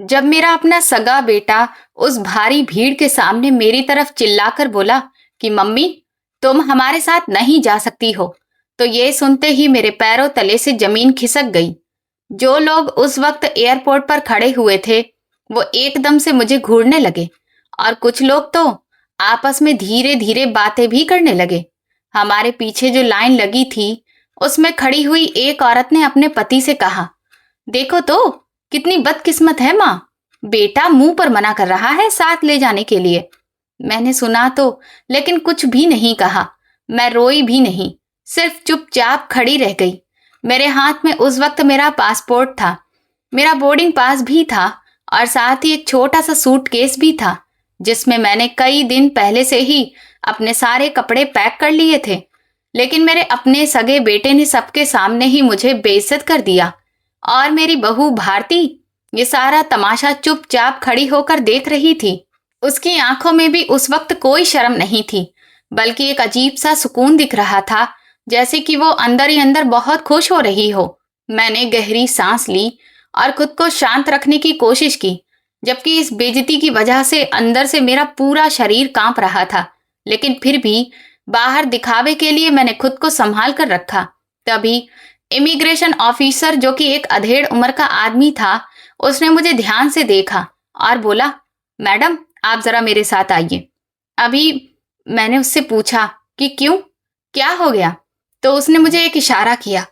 जब मेरा अपना सगा बेटा उस भारी भीड़ के सामने मेरी तरफ चिल्लाकर बोला कि मम्मी, तुम हमारे साथ नहीं जा सकती हो, तो ये सुनते ही मेरे पैरों तले से जमीन खिसक गई। जो लोग उस वक्त एयरपोर्ट पर खड़े हुए थे वो एकदम से मुझे घूरने लगे और कुछ लोग तो आपस में धीरे धीरे बातें भी करने लगे। हमारे पीछे जो लाइन लगी थी उसमें खड़ी हुई एक औरत ने अपने पति से कहा, देखो तो कितनी बदकिस्मत है माँ, बेटा मुंह पर मना कर रहा है साथ ले जाने के लिए। मैंने सुना तो लेकिन कुछ भी नहीं कहा। मैं रोई भी नहीं, सिर्फ चुपचाप खड़ी रह गई। मेरे हाथ में उस वक्त मेरा पासपोर्ट था, मेरा बोर्डिंग पास भी था और साथ ही एक छोटा सा सूटकेस भी था जिसमें मैंने कई दिन पहले से ही अपने सारे कपड़े पैक कर लिए थे। लेकिन मेरे अपने सगे बेटे ने सबके सामने ही मुझे बेइज्जत कर दिया और मेरी बहू भारती ये सारा तमाशा चुपचाप खड़ी होकर देख रही थी। उसकी आंखों में भी उस वक्त कोई शर्म नहीं थी, बल्कि एक अजीब सा सुकून दिख रहा था, जैसे कि वो अंदर ही अंदर बहुत खुश हो रही हो। मैंने गहरी सांस ली और खुद को शांत रखने की कोशिश की, जबकि इस बेइज्जती की वजह से अंदर से मेरा पूरा शरीर कांप रहा था। लेकिन फिर भी बाहर दिखावे के लिए मैंने खुद को संभाल कर रखा। तभी इमिग्रेशन ऑफिसर, जो कि एक अधेड़ उम्र का आदमी था, उसने मुझे ध्यान से देखा और बोला, मैडम आप जरा मेरे साथ आइए। अभी मैंने उससे पूछा कि क्यों, क्या हो गया, तो उसने मुझे एक इशारा किया।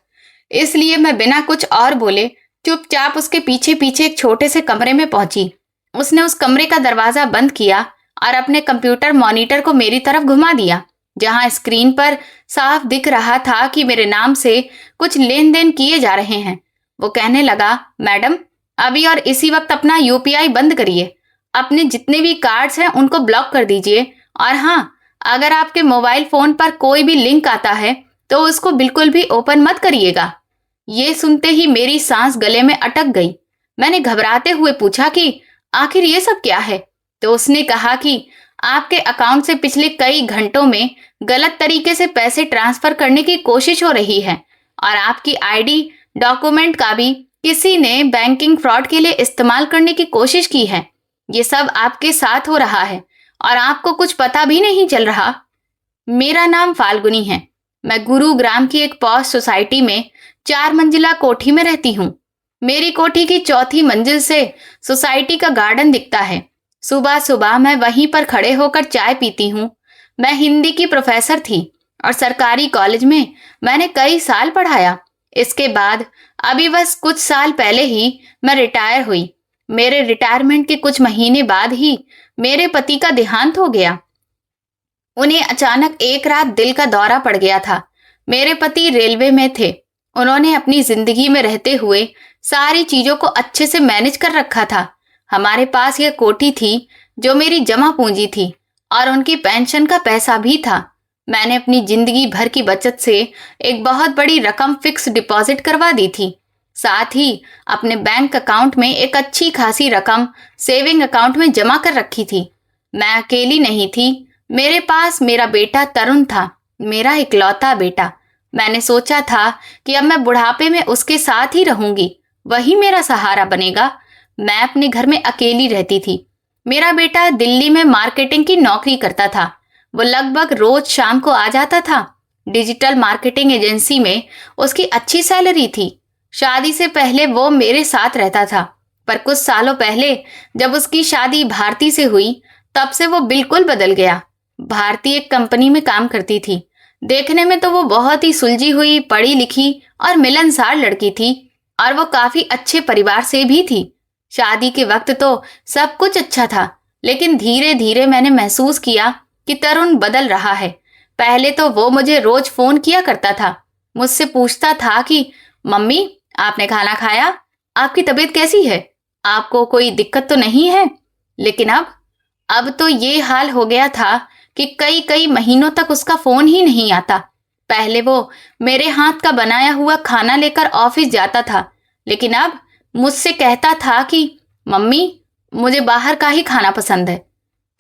इसलिए मैं बिना कुछ और बोले चुपचाप उसके पीछे पीछे एक छोटे से कमरे में पहुंची। उसने उस कमरे का दरवाजा बंद किया और अपने कंप्यूटर मॉनिटर को मेरी तरफ घुमा दिया, जहां स्क्रीन पर साफ दिख रहा था कि मेरे नाम से कुछ लेन देन किए जा रहे हैं। वो कहने लगा, मैडम अभी और इसी वक्त अपना यूपीआई बंद करिए, अपने जितने भी कार्ड्स हैं उनको ब्लॉक कर दीजिए, और हाँ, अगर आपके मोबाइल फोन पर कोई भी लिंक आता है तो उसको बिल्कुल भी ओपन मत करिएगा। ये सुनते ही मेरी सांस गले में अटक गई। मैंने घबराते हुए पूछा कि आखिर ये सब क्या है, तो उसने कहा कि आपके अकाउंट से पिछले कई घंटों में गलत तरीके से पैसे ट्रांसफर करने की कोशिश हो रही है और आपकी आईडी डॉक्यूमेंट का भी किसी ने बैंकिंग फ्रॉड के लिए इस्तेमाल करने की कोशिश की है। ये सब आपके साथ हो रहा है और आपको कुछ पता भी नहीं चल रहा। मेरा नाम फाल्गुनी है। मैं गुरुग्राम की एक पॉश सोसाइटी में 4 मंजिला कोठी में रहती हूँ। मेरी कोठी की चौथी मंजिल से सोसाइटी का गार्डन दिखता है। सुबह सुबह मैं वहीं पर खड़े होकर चाय पीती हूँ। मैं हिंदी की प्रोफेसर थी और सरकारी कॉलेज में मैंने कई साल पढ़ाया। इसके बाद अभी बस कुछ साल पहले ही मैं रिटायर हुई। मेरे रिटायरमेंट के कुछ महीने बाद ही मेरे पति का देहांत हो गया। उन्हें अचानक एक रात दिल का दौरा पड़ गया था। मेरे पति रेलवे में थे। उन्होंने अपनी जिंदगी में रहते हुए सारी चीजों को अच्छे से मैनेज कर रखा था। हमारे पास यह कोठी थी जो मेरी जमा पूंजी थी और उनकी पेंशन का पैसा भी था। मैंने अपनी जिंदगी भर की बचत से एक बहुत बड़ी रकम फिक्स डिपॉजिट करवा दी थी। साथ ही अपने बैंक अकाउंट में एक अच्छी खासी रकम सेविंग अकाउंट में जमा कर रखी थी। मैं अकेली नहीं थी, मेरे पास मेरा बेटा तरुण था, मेरा इकलौता बेटा। मैंने सोचा था कि अब मैं बुढ़ापे में उसके साथ ही रहूंगी, वही मेरा सहारा बनेगा। मैं अपने घर में अकेली रहती थी। मेरा बेटा दिल्ली में मार्केटिंग की नौकरी करता था। वो लगभग रोज शाम को आ जाता था। डिजिटल मार्केटिंग एजेंसी में उसकी अच्छी सैलरी थी। शादी से पहले वो मेरे साथ रहता था, पर कुछ सालों पहले जब उसकी शादी भारती से हुई तब से वो बिल्कुल बदल गया। भारती एक कंपनी में काम करती थी। देखने में तो वो बहुत ही सुलझी हुई, पढ़ी लिखी और मिलनसार लड़की थी और वो काफी अच्छे परिवार से भी थी। शादी के वक्त तो सब कुछ अच्छा था, लेकिन धीरे धीरे मैंने महसूस किया कि तरुण बदल रहा है। पहले तो वो मुझे रोज फोन किया करता था, मुझसे पूछता था कि मम्मी आपने खाना खाया, आपकी तबीयत कैसी है, आपको कोई दिक्कत तो नहीं है। लेकिन अब तो ये हाल हो गया था कि कई कई महीनों तक उसका फोन ही नहीं आता। पहले वो मेरे हाथ का बनाया हुआ खाना लेकर ऑफिस जाता था, लेकिन अब मुझसे कहता था कि मम्मी मुझे बाहर का ही खाना पसंद है।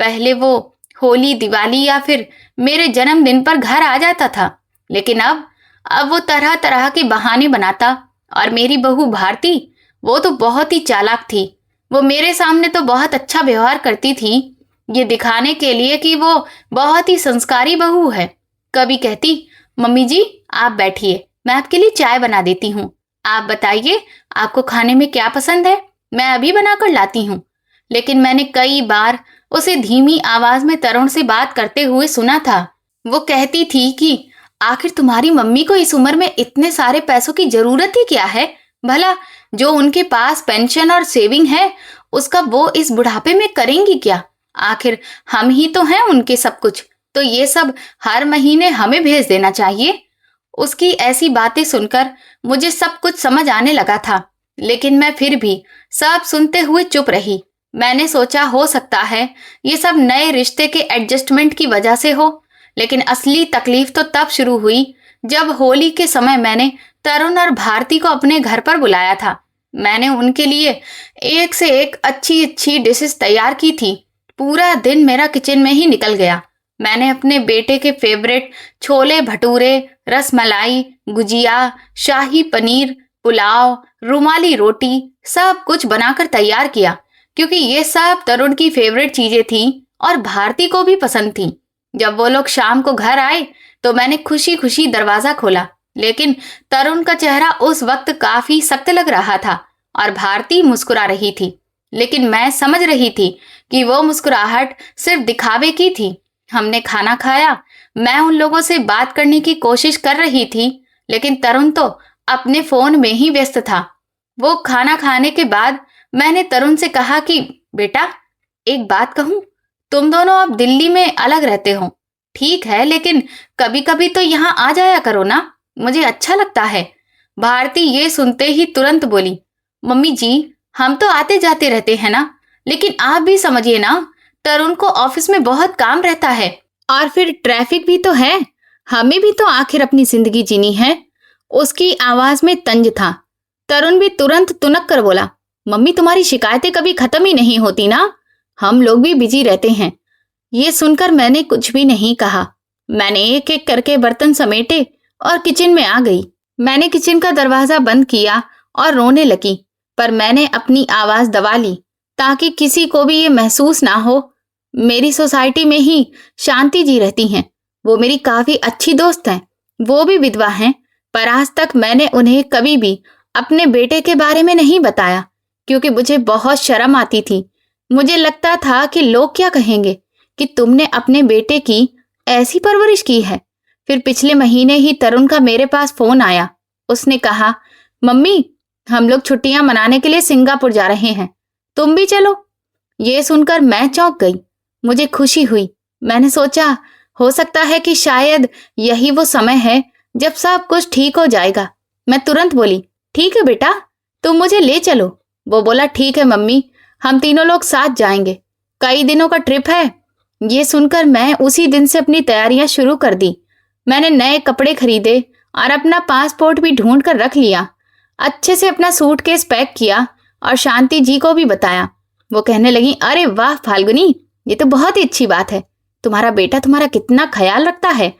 पहले वो होली, दिवाली या फिर मेरे जन्मदिन पर घर आ जाता था, लेकिन अब वो तरह तरह के बहाने बनाता। और मेरी बहू भारती, वो तो बहुत ही चालाक थी। वो मेरे सामने तो बहुत अच्छा व्यवहार करती थी, ये दिखाने के लिए कि वो बहुत ही संस्कारी बहू है। कभी कहती, मम्मी जी आप बैठिए, मैं आपके लिए चाय बना देती हूँ। आप बताइए आपको खाने में क्या पसंद है, मैं अभी बनाकर लाती हूँ। लेकिन मैंने कई बार उसे धीमी आवाज में तरुण से बात करते हुए सुना था। वो कहती थी कि आखिर तुम्हारी मम्मी को इस उम्र में इतने सारे पैसों की जरूरत ही क्या है, भला जो उनके पास पेंशन और सेविंग है उसका वो इस बुढ़ापे में करेंगी क्या। आखिर हम ही तो हैं उनके सब कुछ, तो ये सब हर महीने हमें भेज देना चाहिए। उसकी ऐसी बातें सुनकर मुझे सब कुछ समझ आने लगा था, लेकिन मैं फिर भी सब सुनते हुए चुप रही। मैंने सोचा हो सकता है ये सब नए रिश्ते के एडजस्टमेंट की वजह से हो, लेकिन असली तकलीफ तो तब शुरू हुई जब होली के समय मैंने तरुण और भारती को अपने घर पर बुलाया था। मैंने उनके लिए एक से एक अच्छी अच्छी डिशेस तैयार की थी। पूरा दिन मेरा किचन में ही निकल गया। मैंने अपने बेटे के फेवरेट छोले भटूरे, रसमलाई, गुजिया, शाही पनीर, पुलाव, रुमाली रोटी सब कुछ बनाकर तैयार किया, क्योंकि ये सब तरुण की फेवरेट चीजें थी और भारती को भी पसंद थी। जब वो लोग शाम को घर आए तो मैंने खुशी खुशी दरवाजा खोला, लेकिन तरुण का चेहरा उस वक्त काफी सख्त लग रहा था और भारती मुस्कुरा रही थी। लेकिन मैं समझ रही थी कि वो मुस्कुराहट सिर्फ दिखावे की थी। हमने खाना खाया, मैं उन लोगों से बात करने की कोशिश कर रही थी, लेकिन तरुण तो अपने फोन में ही व्यस्त था। वो खाना खाने के बाद मैंने तरुण से कहा कि बेटा एक बात कहूं, तुम दोनों अब दिल्ली में अलग रहते हो, ठीक है, लेकिन कभी कभी तो यहाँ आ जाया करो ना, मुझे अच्छा लगता है। भारती ये सुनते ही तुरंत बोली, मम्मी जी हम तो आते जाते रहते हैं ना, लेकिन आप भी समझिए ना, तरुण को ऑफिस में बहुत काम रहता है और फिर ट्रैफिक भी तो है, हमें भी तो आखिर अपनी जिंदगी जीनी है। उसकी आवाज में तंज था। तरुण भी तुरंत तुनक कर बोला, मम्मी तुम्हारी शिकायतें कभी खत्म ही नहीं होती ना, हम लोग भी बिजी रहते हैं। ये सुनकर मैंने कुछ भी नहीं कहा। मैंने एक एक करके बर्तन समेटे और किचन में आ गई। मैंने किचन का दरवाजा बंद किया और रोने लगी, पर मैंने अपनी आवाज दबा ली ताकि किसी को भी ये महसूस ना हो। मेरी सोसाइटी में ही शांति जी रहती हैं, वो मेरी काफी अच्छी दोस्त हैं, वो भी विधवा हैं, पर आज तक मैंने उन्हें कभी भी अपने बेटे के बारे में नहीं बताया, क्योंकि मुझे बहुत शर्म आती थी। मुझे लगता था कि लोग क्या कहेंगे कि तुमने अपने बेटे की ऐसी परवरिश की है। फिर पिछले महीने ही तरुण का मेरे पास फोन आया। उसने कहा, मम्मी हम लोग छुट्टियां मनाने के लिए सिंगापुर जा रहे हैं, तुम भी चलो। ये सुनकर मैं चौंक गई। मुझे खुशी हुई। मैंने सोचा हो सकता है कि शायद यही वो समय है जब सब कुछ ठीक हो जाएगा। मैं तुरंत बोली, ठीक है बेटा, तुम मुझे ले चलो। वो बोला, ठीक है मम्मी, हम तीनों लोग साथ जाएंगे, कई दिनों का ट्रिप है। ये सुनकर मैं उसी दिन से अपनी तैयारियां शुरू कर दी। मैंने नए कपड़े खरीदे और अपना पासपोर्ट भी ढूंढ कर रख लिया। अच्छे से अपना सूटकेस पैक किया और शांति जी को भी बताया। वो कहने लगी, अरे वाह फाल्गुनी, ये तो बहुत ही अच्छी बात है, तुम्हारा बेटा तुम्हारा कितना ख्याल रखता है।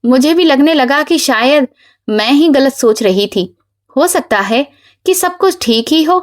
मुझे भी लगने लगा कि शायद मैं ही गलत सोच रही थी, हो सकता है कि सब कुछ ठीक ही हो।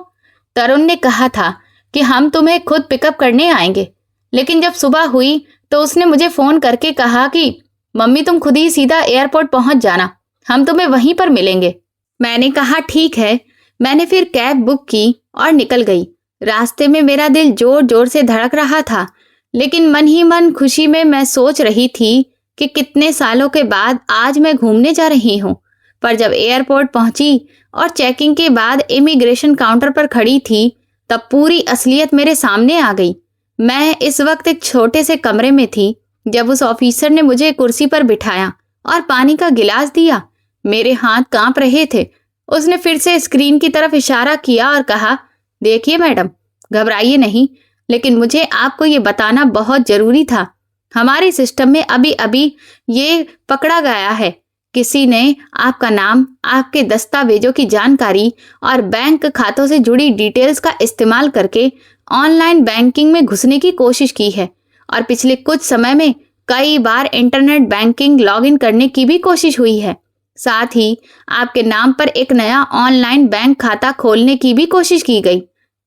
तरुण ने कहा था कि हम तुम्हें खुद पिकअप करने आएंगे, लेकिन जब सुबह हुई तो उसने मुझे फोन करके कहा कि मम्मी तुम खुद ही सीधा एयरपोर्ट पहुंच जाना, हम तुम्हें वहीं पर मिलेंगे। मैंने कहा ठीक है। मैंने फिर कैब बुक की और निकल गई। रास्ते में मेरा दिल जोर जोर से धड़क रहा था, लेकिन मन ही मन खुशी में मैं सोच रही थी कि कितने सालों के बाद आज मैं घूमने जा रही हूँ। पर जब एयरपोर्ट पहुंची और चेकिंग के बाद इमिग्रेशन काउंटर पर खड़ी थी, तब पूरी असलियत मेरे सामने आ गई। मैं इस वक्त एक छोटे से कमरे में थी जब उस ऑफिसर ने मुझे कुर्सी पर बिठाया और पानी का गिलास दिया। मेरे हाथ कांप रहे थे। उसने फिर से स्क्रीन की तरफ इशारा किया और कहा, देखिए मैडम, घबराइए नहीं, लेकिन मुझे आपको ये बताना बहुत जरूरी था। हमारे सिस्टम में अभी अभी ये पकड़ा गया है, किसी ने आपका नाम, आपके दस्तावेजों की जानकारी और बैंक खातों से जुड़ी डिटेल्स का इस्तेमाल करके ऑनलाइन बैंकिंग में घुसने की कोशिश की है और पिछले कुछ समय में कई बार इंटरनेट बैंकिंग लॉगिन करने की भी कोशिश हुई है। साथ ही आपके नाम पर एक नया ऑनलाइन बैंक खाता खोलने की भी कोशिश की गई।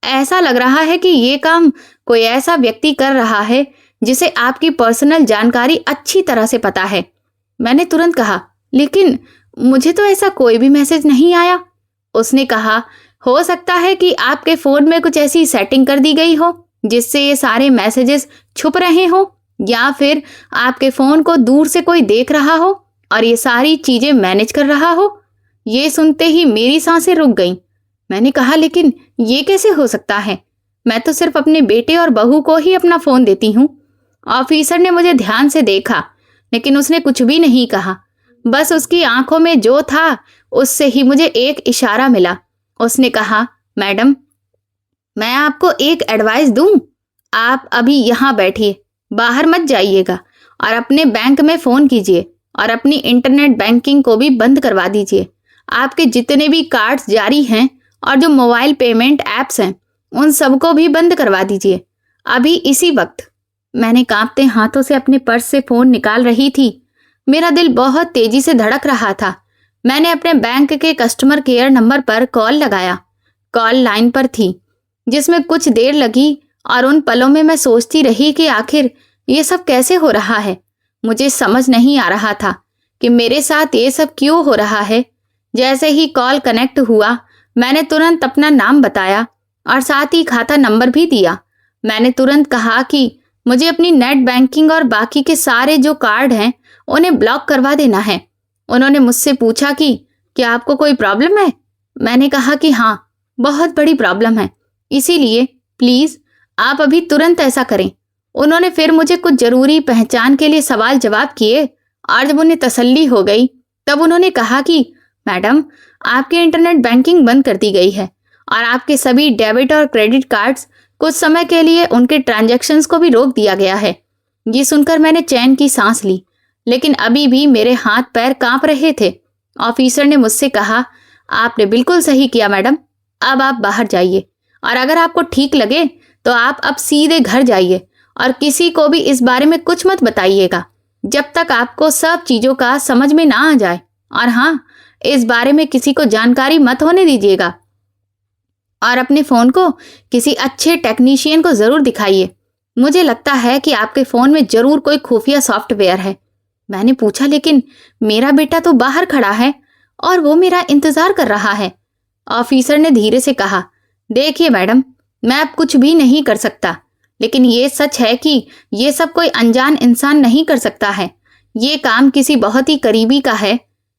ऐसा लग रहा है कि ये काम कोई ऐसा व्यक्ति कर रहा है जिसे आपकी पर्सनल जानकारी अच्छी तरह से पता है। मैंने तुरंत कहा, लेकिन मुझे तो ऐसा कोई भी मैसेज नहीं आया। उसने कहा, हो सकता है कि आपके फोन में कुछ ऐसी सेटिंग कर दी गई हो जिससे ये सारे मैसेजेस छुप रहे हो, या फिर आपके फोन को दूर से कोई देख रहा हो और ये सारी चीजें मैनेज कर रहा हो। ये सुनते ही मेरी सांसें रुक गईं। मैंने कहा, लेकिन ये कैसे हो सकता है? मैं तो सिर्फ अपने बेटे और बहू को ही अपना फोन देती हूँ। ऑफिसर ने मुझे ध्यान से देखा, लेकिन उसने कुछ भी नहीं कहा। बस उसकी आंखों में जो था उससे ही मुझे एक इशारा मिला। उसने कहा, मैडम, मैं आपको एक एडवाइस दूं? आप अभी यहाँ बैठिए, बाहर मत जाइएगा और अपने बैंक में फोन कीजिए और अपनी इंटरनेट बैंकिंग को भी बंद करवा दीजिए। आपके जितने भी कार्ड्स जारी हैं और जो मोबाइल पेमेंट ऐप्स हैं उन सबको भी बंद करवा दीजिए, अभी इसी वक्त। मैंने कांपते हाथों से अपने पर्स से फोन निकाल रही थी। मेरा दिल बहुत तेजी से धड़क रहा था। मैंने अपने बैंक के कस्टमर केयर नंबर पर कॉल लगाया। कॉल लाइन पर थी, जिसमें कुछ देर लगी और उन पलों में मैं सोचती रही कि आखिर ये सब कैसे हो रहा है। मुझे समझ नहीं आ रहा था कि मेरे साथ ये सब क्यों हो रहा है। जैसे ही कॉल कनेक्ट हुआ, मैंने तुरंत अपना नाम बताया और साथ ही खाता नंबर भी दिया। मैंने तुरंत कहा कि मुझे अपनी नेट बैंकिंग और बाकी के सारे जो कार्ड हैं उन्हें ब्लॉक करवा देना है। उन्होंने मुझसे पूछा कि क्या आपको कोई प्रॉब्लम है? मैंने कहा कि हाँ, बहुत बड़ी प्रॉब्लम है, इसीलिए प्लीज आप अभी तुरंत ऐसा करें। उन्होंने फिर मुझे कुछ जरूरी पहचान के लिए सवाल जवाब किए और जब उन्हें तसल्ली हो गई तब उन्होंने कहा कि मैडम, आपकी इंटरनेट बैंकिंग बंद कर दी गई है और आपके सभी डेबिट और क्रेडिट कार्ड्स कुछ समय के लिए उनके ट्रांजैक्शंस को भी रोक दिया गया है। ये सुनकर मैंने चैन की सांस ली, लेकिन अभी भी मेरे हाथ पैर कांप रहे थे। ऑफिसर ने मुझसे कहा, आपने बिल्कुल सही किया मैडम, अब आप बाहर जाइए और अगर आपको ठीक लगे तो आप अब सीधे घर जाइए और किसी को भी इस बारे में कुछ मत बताइएगा जब तक आपको सब चीजों का समझ में ना आ जाए। और हाँ, इस बारे में किसी को जानकारी मत होने दीजिएगा और अपने फोन को किसी अच्छे टेक्नीशियन को जरूर दिखाइए। मुझे लगता है कि आपके फोन में जरूर कोई खुफिया सॉफ्टवेयर है। मैंने पूछा, लेकिन मेरा बेटा तो बाहर खड़ा है और वो मेरा इंतजार कर रहा है। ऑफिसर ने धीरे से कहा, देखिए मैडम, मैं अब कुछ भी नहीं कर सकता, लेकिन ये सच है कि ये सब कोई अनजान इंसान नहीं कर सकता है। ये काम किसी बहुत ही करीबी का है।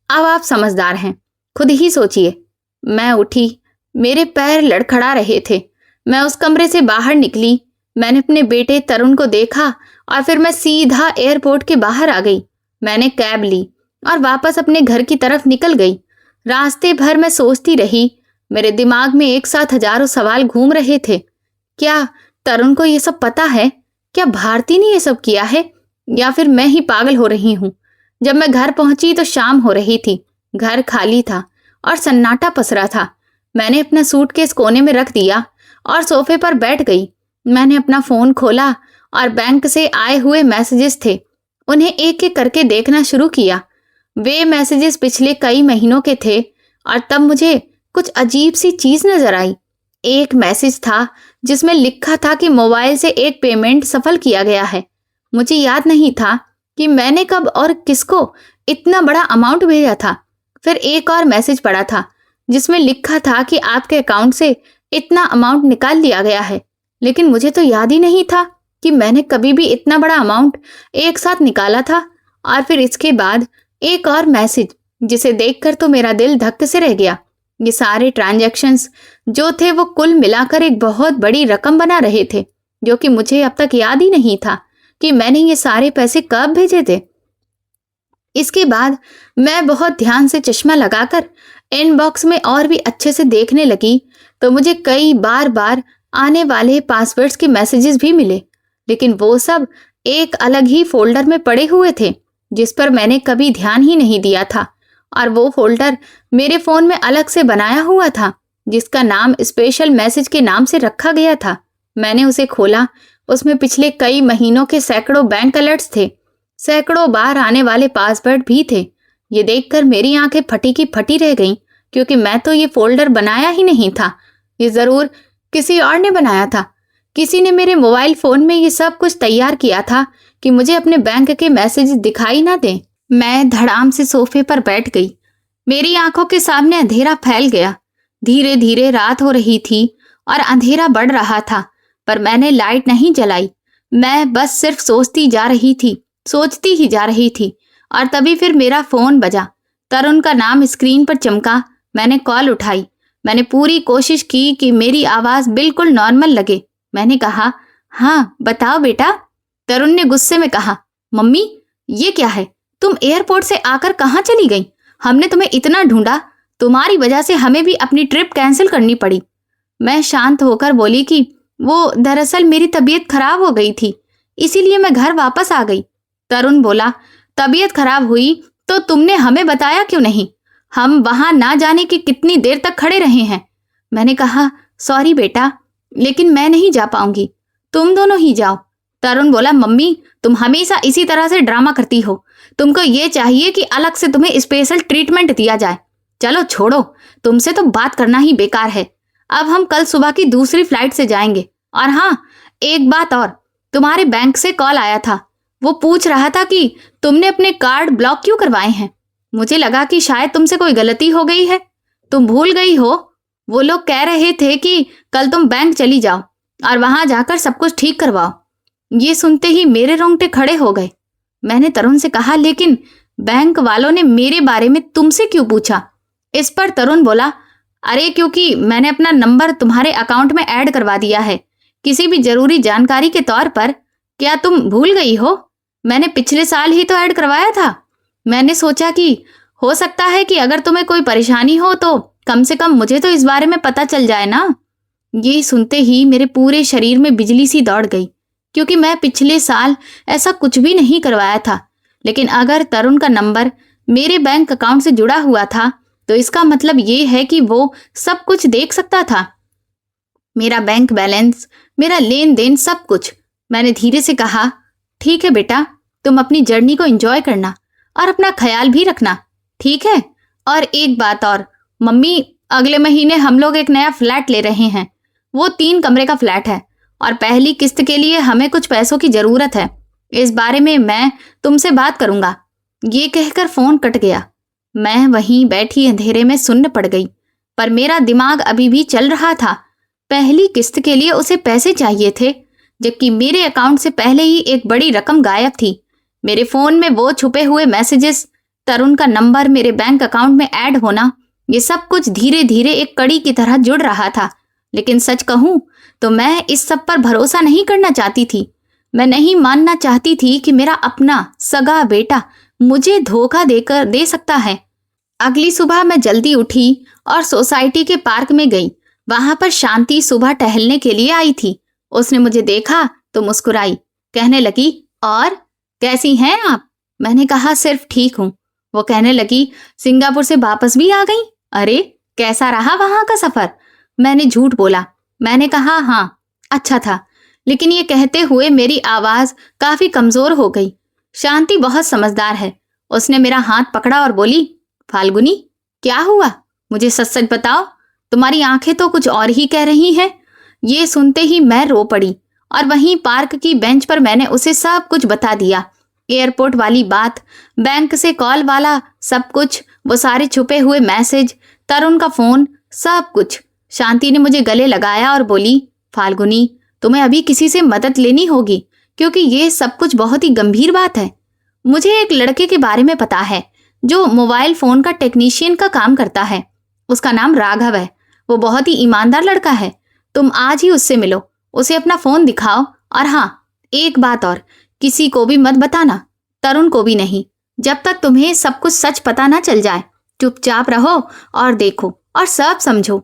अब आप समझदार हैं, खुद ही सोचिए। मैं उठी, मेरे पैर लड़खड़ा रहे थे। मैं उस कमरे से बाहर निकली। मैंने अपने बेटे तरुण को देखा और फिर मैं सीधा एयरपोर्ट के बाहर आ गई। मैंने कैब ली और वापस अपने घर की तरफ निकल गई। रास्ते भर मैं सोचती रही। मेरे दिमाग में एक साथ हजारों सवाल घूम रहे थे। क्या तरुण को ये सब पता है? क्या भारती ने ये सब किया है, या फिर मैं ही पागल हो रही हूँ? जब मैं घर पहुंची तो शाम हो रही थी। घर खाली था और सन्नाटा पसरा था। मैंने अपना सूटकेस कोने में रख दिया और सोफे पर बैठ गई। मैंने अपना फोन खोला और बैंक से आए हुए मैसेजेस थे, उन्हें एक एक करके देखना शुरू किया। वे मैसेजेस पिछले कई महीनों के थे और तब मुझे कुछ अजीब सी चीज नजर आई। एक मैसेज था जिसमें लिखा था कि मोबाइल से एक पेमेंट सफल किया गया है। मुझे याद नहीं था कि मैंने कब और किसको इतना बड़ा अमाउंट भेजा था। फिर एक और मैसेज पड़ा था जिसमें लिखा था कि आपके अकाउंट से इतना अमाउंट निकाल लिया गया है, लेकिन मुझे तो याद ही नहीं था कि मैंने कभी भी इतना बड़ा अमाउंट एक साथ निकाला था। और फिर इसके बाद एक और मैसेज जिसे देखकर तो मेरा दिल धक से रह गया। ये सारे ट्रांजैक्शंस जो थे वो कुल मिलाकर एक बहुत बड़ी रकम बना रहे थे, जो कि मुझे अब तक याद ही नहीं था कि मैंने ये सारे पैसे कब भेजे थे। इसके बाद मैं बहुत ध्यान से चश्मा लगाकर इनबॉक्स में और भी अच्छे से देखने लगी तो मुझे कई बार आने वाले पासवर्ड्स के मैसेजेस भी मिले, लेकिन वो सब एक अलग ही फोल्डर में पड़े हुए थे जिस पर मैंने कभी ध्यान ही नहीं दिया था। और वो फोल्डर मेरे फोन में अलग से बनाया हुआ था जिसका नाम स्पेशल मैसेज के नाम से रखा गया था। मैंने उसे खोला। उसमें पिछले कई महीनों के सैकड़ों बैंक अलर्ट्स थे, सैकड़ों बार आने वाले पासवर्ड भी थे। ये देखकर मेरी आंखें फटी की फटी रह गईं, क्योंकि मैं तो ये फोल्डर बनाया ही नहीं था। ये जरूर किसी और ने बनाया था। किसी ने मेरे मोबाइल फोन में ये सब कुछ तैयार किया था कि मुझे अपने बैंक के मैसेज दिखाई ना दें। मैं धड़ाम से सोफे पर बैठ गई। मेरी आंखों के सामने अंधेरा फैल गया। धीरे धीरे रात हो रही थी और अंधेरा बढ़ रहा था, पर मैंने लाइट नहीं जलाई। मैं बस सिर्फ सोचती जा रही थी, सोचती ही जा रही थी। और तभी फिर मेरा फोन बजा। तरुण का नाम स्क्रीन पर चमका। मैंने कॉल उठाई। मैंने पूरी कोशिश की कि मेरी आवाज बिल्कुल नॉर्मल लगे। मैंने कहा, हाँ बताओ बेटा। तरुण ने गुस्से में कहा, मम्मी ये क्या है? तुम एयरपोर्ट से आकर कहाँ चली गई? हमने तुम्हें इतना ढूंढा, तुम्हारी वजह से हमें भी अपनी ट्रिप कैंसिल करनी पड़ी। मैं शांत होकर बोली कि वो दरअसल मेरी तबीयत खराब हो गई थी, इसीलिए मैं घर वापस आ गई। तरुण बोला, तबीयत खराब हुई तो तुमने हमें बताया क्यों नहीं? हम वहां ना जाने की कितनी देर तक खड़े रहे हैं। मैंने कहा, सॉरी बेटा, लेकिन मैं नहीं जा पाऊंगी, तुम दोनों ही जाओ। तरुण बोला, मम्मी तुम हमेशा इसी तरह से ड्रामा करती हो। तुमको ये चाहिए कि अलग से तुम्हें स्पेशल ट्रीटमेंट दिया जाए। चलो छोड़ो, तुमसे तो बात करना ही बेकार है। अब हम कल सुबह की दूसरी फ्लाइट से जाएंगे। और हाँ, एक बात और, तुम्हारे बैंक से कॉल आया था। वो पूछ रहा था कि तुमने अपने कार्ड ब्लॉक क्यों करवाए हैं। मुझे लगा कि शायद तुमसे कोई गलती हो गई है, तुम भूल गई हो। वो लोग कह रहे थे कि कल तुम बैंक चली जाओ और वहां जाकर सब कुछ ठीक करवाओ। ये सुनते ही मेरे रोंगटे खड़े हो गए। मैंने तरुण से कहा, लेकिन बैंक वालों ने मेरे बारे में तुमसे क्यों पूछा? इस पर तरुण बोला, अरे क्योंकि मैंने अपना नंबर तुम्हारे अकाउंट में ऐड करवा दिया है, किसी भी जरूरी जानकारी के तौर पर। क्या तुम भूल गई हो? मैंने पिछले साल ही तो ऐड करवाया था। मैंने सोचा कि हो सकता है कि अगर तुम्हें कोई परेशानी हो तो कम से कम मुझे तो इस बारे में पता चल जाए ना। ये सुनते ही मेरे पूरे शरीर में बिजली सी दौड़ गई, क्योंकि मैं पिछले साल ऐसा कुछ भी नहीं करवाया था। लेकिन अगर तरुण का नंबर मेरे बैंक अकाउंट से जुड़ा हुआ था तो इसका मतलब ये है कि वो सब कुछ देख सकता था, मेरा बैंक बैलेंस, मेरा लेन देन, सब कुछ। मैंने धीरे से कहा, ठीक है बेटा, तुम अपनी जर्नी को एंजॉय करना और अपना ख्याल भी रखना, ठीक है? और एक बात और, मम्मी अगले महीने हम लोग एक नया फ्लैट ले रहे हैं। वो 3 कमरे का फ्लैट है और पहली किस्त के लिए हमें कुछ पैसों की जरूरत है। इस बारे में मैं तुमसे बात करूंगा। ये कहकर फोन कट गया। मैं वहीं बैठी अंधेरे में सुन्न पड़ गई, पर मेरा दिमाग अभी भी चल रहा था। पहली किस्त के लिए उसे पैसे चाहिए थे, जबकि मेरे अकाउंट से पहले ही एक बड़ी रकम गायब थी। मेरे फोन में वो छुपे हुए मैसेजेस, तरुण का नंबर मेरे बैंक अकाउंट में ऐड होना, ये सब कुछ धीरे धीरे एक कड़ी की तरह जुड़ रहा था। लेकिन सच कहूं तो मैं इस सब पर भरोसा नहीं करना चाहती थी। मैं नहीं मानना चाहती थी कि मेरा अपना सगा बेटा मुझे धोखा देकर दे सकता है। अगली सुबह मैं जल्दी उठी और सोसाइटी के पार्क में गई। वहां पर शांति सुबह टहलने के लिए आई थी। उसने मुझे देखा तो मुस्कुराई, कहने लगी, और कैसी हैं आप? मैंने कहा, सिर्फ ठीक हूँ। वो कहने लगी, सिंगापुर से वापस भी आ गई? अरे कैसा रहा वहां का सफर? मैंने झूठ बोला। मैंने कहा, हाँ अच्छा था। लेकिन ये कहते हुए मेरी आवाज काफी कमजोर हो गई। शांति बहुत समझदार है। उसने मेरा हाथ पकड़ा और बोली, फाल्गुनी क्या हुआ? मुझे सच सच बताओ, तुम्हारी आंखें तो कुछ और ही कह रही हैं। ये सुनते ही मैं रो पड़ी और वहीं पार्क की बेंच पर मैंने उसे सब कुछ बता दिया। एयरपोर्ट वाली बात, बैंक से कॉल वाला सब कुछ, वो सारे छुपे हुए मैसेज, तरुण का फोन, सब कुछ। शांति ने मुझे गले लगाया और बोली, फाल्गुनी तुम्हें अभी किसी से मदद लेनी होगी, क्योंकि ये सब कुछ बहुत ही गंभीर बात है। मुझे एक लड़के के बारे में पता है जो मोबाइल फोन का टेक्नीशियन का काम करता है। उसका नाम राघव है। वो बहुत ही ईमानदार लड़का है। तुम आज ही उससे मिलो, उसे अपना फोन दिखाओ। और हाँ, एक बात और, किसी को भी मत बताना, तरुण को भी नहीं, जब तक तुम्हें सब कुछ सच पता ना चल जाए। चुपचाप रहो और देखो और सब समझो।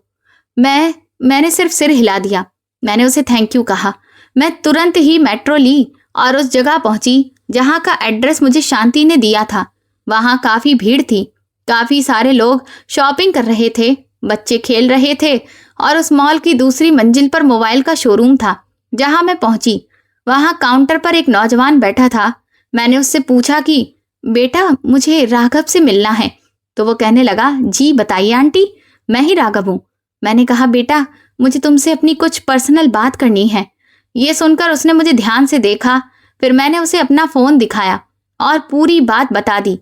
मैंने सिर्फ सिर हिला दिया। मैंने उसे थैंक यू कहा। मैं तुरंत ही मेट्रो ली और उस जगह पहुंची जहां का एड्रेस मुझे शांति ने दिया था। वहां काफी भीड़ थी। काफी सारे लोग शॉपिंग कर रहे थे, बच्चे खेल रहे थे और उस मॉल की दूसरी मंजिल पर मोबाइल का शोरूम था। जहां मैं पहुंची वहां काउंटर पर एक नौजवान बैठा था। मैंने उससे पूछा कि बेटा मुझे राघव से मिलना है। तो वो कहने लगा, जी बताइए आंटी, मैं ही राघव हूँ। मैंने कहा, बेटा मुझे तुमसे अपनी कुछ पर्सनल बात करनी है। ये सुनकर उसने मुझे ध्यान से देखा। फिर मैंने उसे अपना फ़ोन दिखाया और पूरी बात बता दी।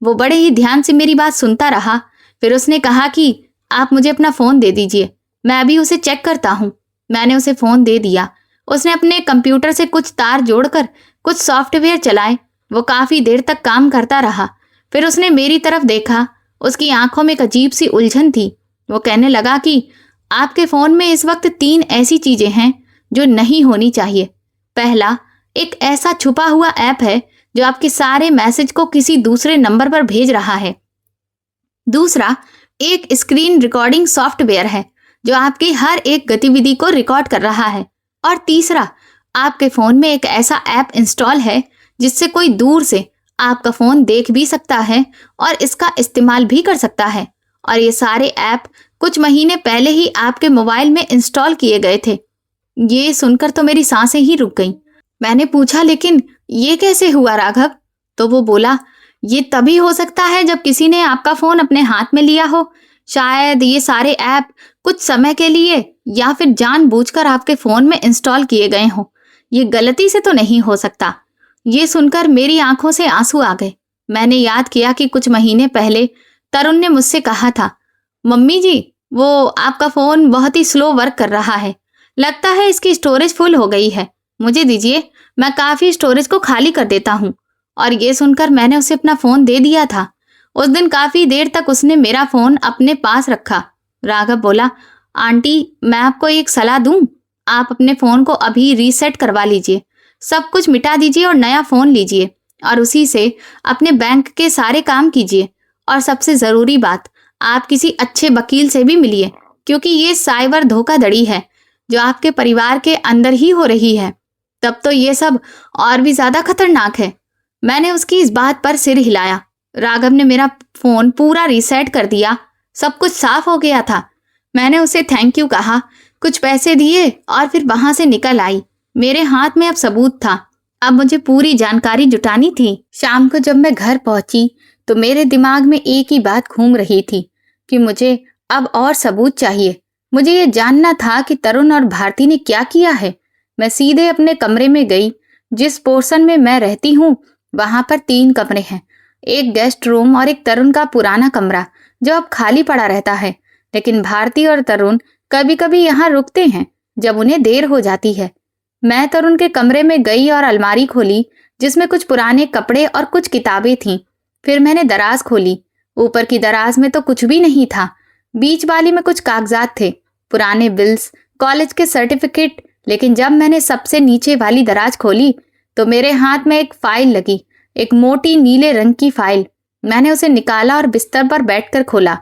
वो बड़े ही ध्यान से मेरी बात सुनता रहा। फिर उसने कहा कि आप मुझे अपना फ़ोन दे दीजिए, मैं अभी उसे चेक करता हूँ। मैंने उसे फ़ोन दे दिया। उसने अपने कंप्यूटर से कुछ तार जोड़कर कुछ सॉफ्टवेयर चलाए। वो काफ़ी देर तक काम करता रहा। फिर उसने मेरी तरफ देखा। उसकी आंखों में एक अजीब सी उलझन थी। वो कहने लगा कि आपके फ़ोन में इस वक्त 3 ऐसी चीज़ें हैं जो नहीं होनी चाहिए। पहला, एक ऐसा छुपा हुआ ऐप है जो आपके सारे मैसेज को किसी दूसरे नंबर पर भेज रहा है। दूसरा, एक स्क्रीन रिकॉर्डिंग सॉफ्टवेयर है जो आपकी हर एक गतिविधि को रिकॉर्ड कर रहा है। और तीसरा, आपके फ़ोन में एक ऐसा ऐप इंस्टॉल है जिससे कोई दूर से आपका फ़ोन देख भी सकता है और इसका इस्तेमाल भी कर सकता है। और ये सारे ऐप कुछ महीने पहले ही आपके मोबाइल में इंस्टॉल किए गए थे। ये सुनकर तो मेरी सांसें ही रुक गईं। मैंने पूछा, लेकिन ये कैसे हुआ राघव? तो वो बोला, ये तभी हो सकता है जब किसी ने आपका फ़ोन अपने हाथ में लिया हो। शायद ये सारे ऐप कुछ समय के लिए या फिर जानबूझकर आपके फ़ोन में इंस्टॉल किए गए हों। ये गलती से तो नहीं हो सकता। ये सुनकर मेरी आंखों से आंसू आ गए। मैंने याद किया कि कुछ महीने पहले तरुण ने मुझसे कहा था, मम्मी जी, वो आपका फ़ोन बहुत ही स्लो वर्क कर रहा है, लगता है इसकी स्टोरेज फुल हो गई है, मुझे दीजिए, मैं काफ़ी स्टोरेज को खाली कर देता हूँ। और ये सुनकर मैंने उसे अपना फ़ोन दे दिया था। उस दिन काफ़ी देर तक उसने मेरा फ़ोन अपने पास रखा। राघव बोला, आंटी, मैं आपको एक सलाह दूं? आप अपने फ़ोन को अभी रीसेट करवा लीजिए, सब कुछ मिटा दीजिए और नया फ़ोन लीजिए और उसी से अपने बैंक के सारे काम कीजिए। और सबसे ज़रूरी बात, आप किसी अच्छे वकील से भी मिलिए, क्योंकि ये साइबर धोखाधड़ी है जो आपके परिवार के अंदर ही हो रही है। तब तो ये सब और भी ज़्यादा खतरनाक है। मैंने उसकी इस बात पर सिर हिलाया। राघव ने मेरा फ़ोन पूरा रीसेट कर दिया। सब कुछ साफ हो गया था। मैंने उसे थैंक यू कहा, कुछ पैसे दिए और फिर वहां से निकल आई। मेरे हाथ में अब सबूत था। अब मुझे पूरी जानकारी जुटानी थी। शाम को जब मैं घर पहुंची तो मेरे दिमाग में एक ही बात घूम रही थी कि मुझे अब और सबूत चाहिए। मुझे ये जानना था कि तरुण और भारती ने क्या किया है। मैं सीधे अपने कमरे में गई। जिस पोर्शन में मैं रहती हूँ वहां पर 3 कमरे हैं, एक गेस्ट रूम और एक तरुण का पुराना कमरा जो अब खाली पड़ा रहता है। लेकिन भारती और तरुण कभी कभी यहाँ रुकते हैं जब उन्हें देर हो जाती है। मैं तरुण के कमरे में गई और अलमारी खोली जिसमें कुछ पुराने कपड़े और कुछ किताबें थीं। फिर मैंने दराज खोली। ऊपर की दराज में तो कुछ भी नहीं था। बीच वाली में कुछ कागजात थे, पुराने बिल्स, कॉलेज के सर्टिफिकेट। लेकिन जब मैंने सबसे नीचे वाली दराज खोली तो मेरे हाथ में एक फाइल लगी, एक मोटी नीले रंग की फाइल। मैंने उसे निकाला और बिस्तर पर बैठकर खोला।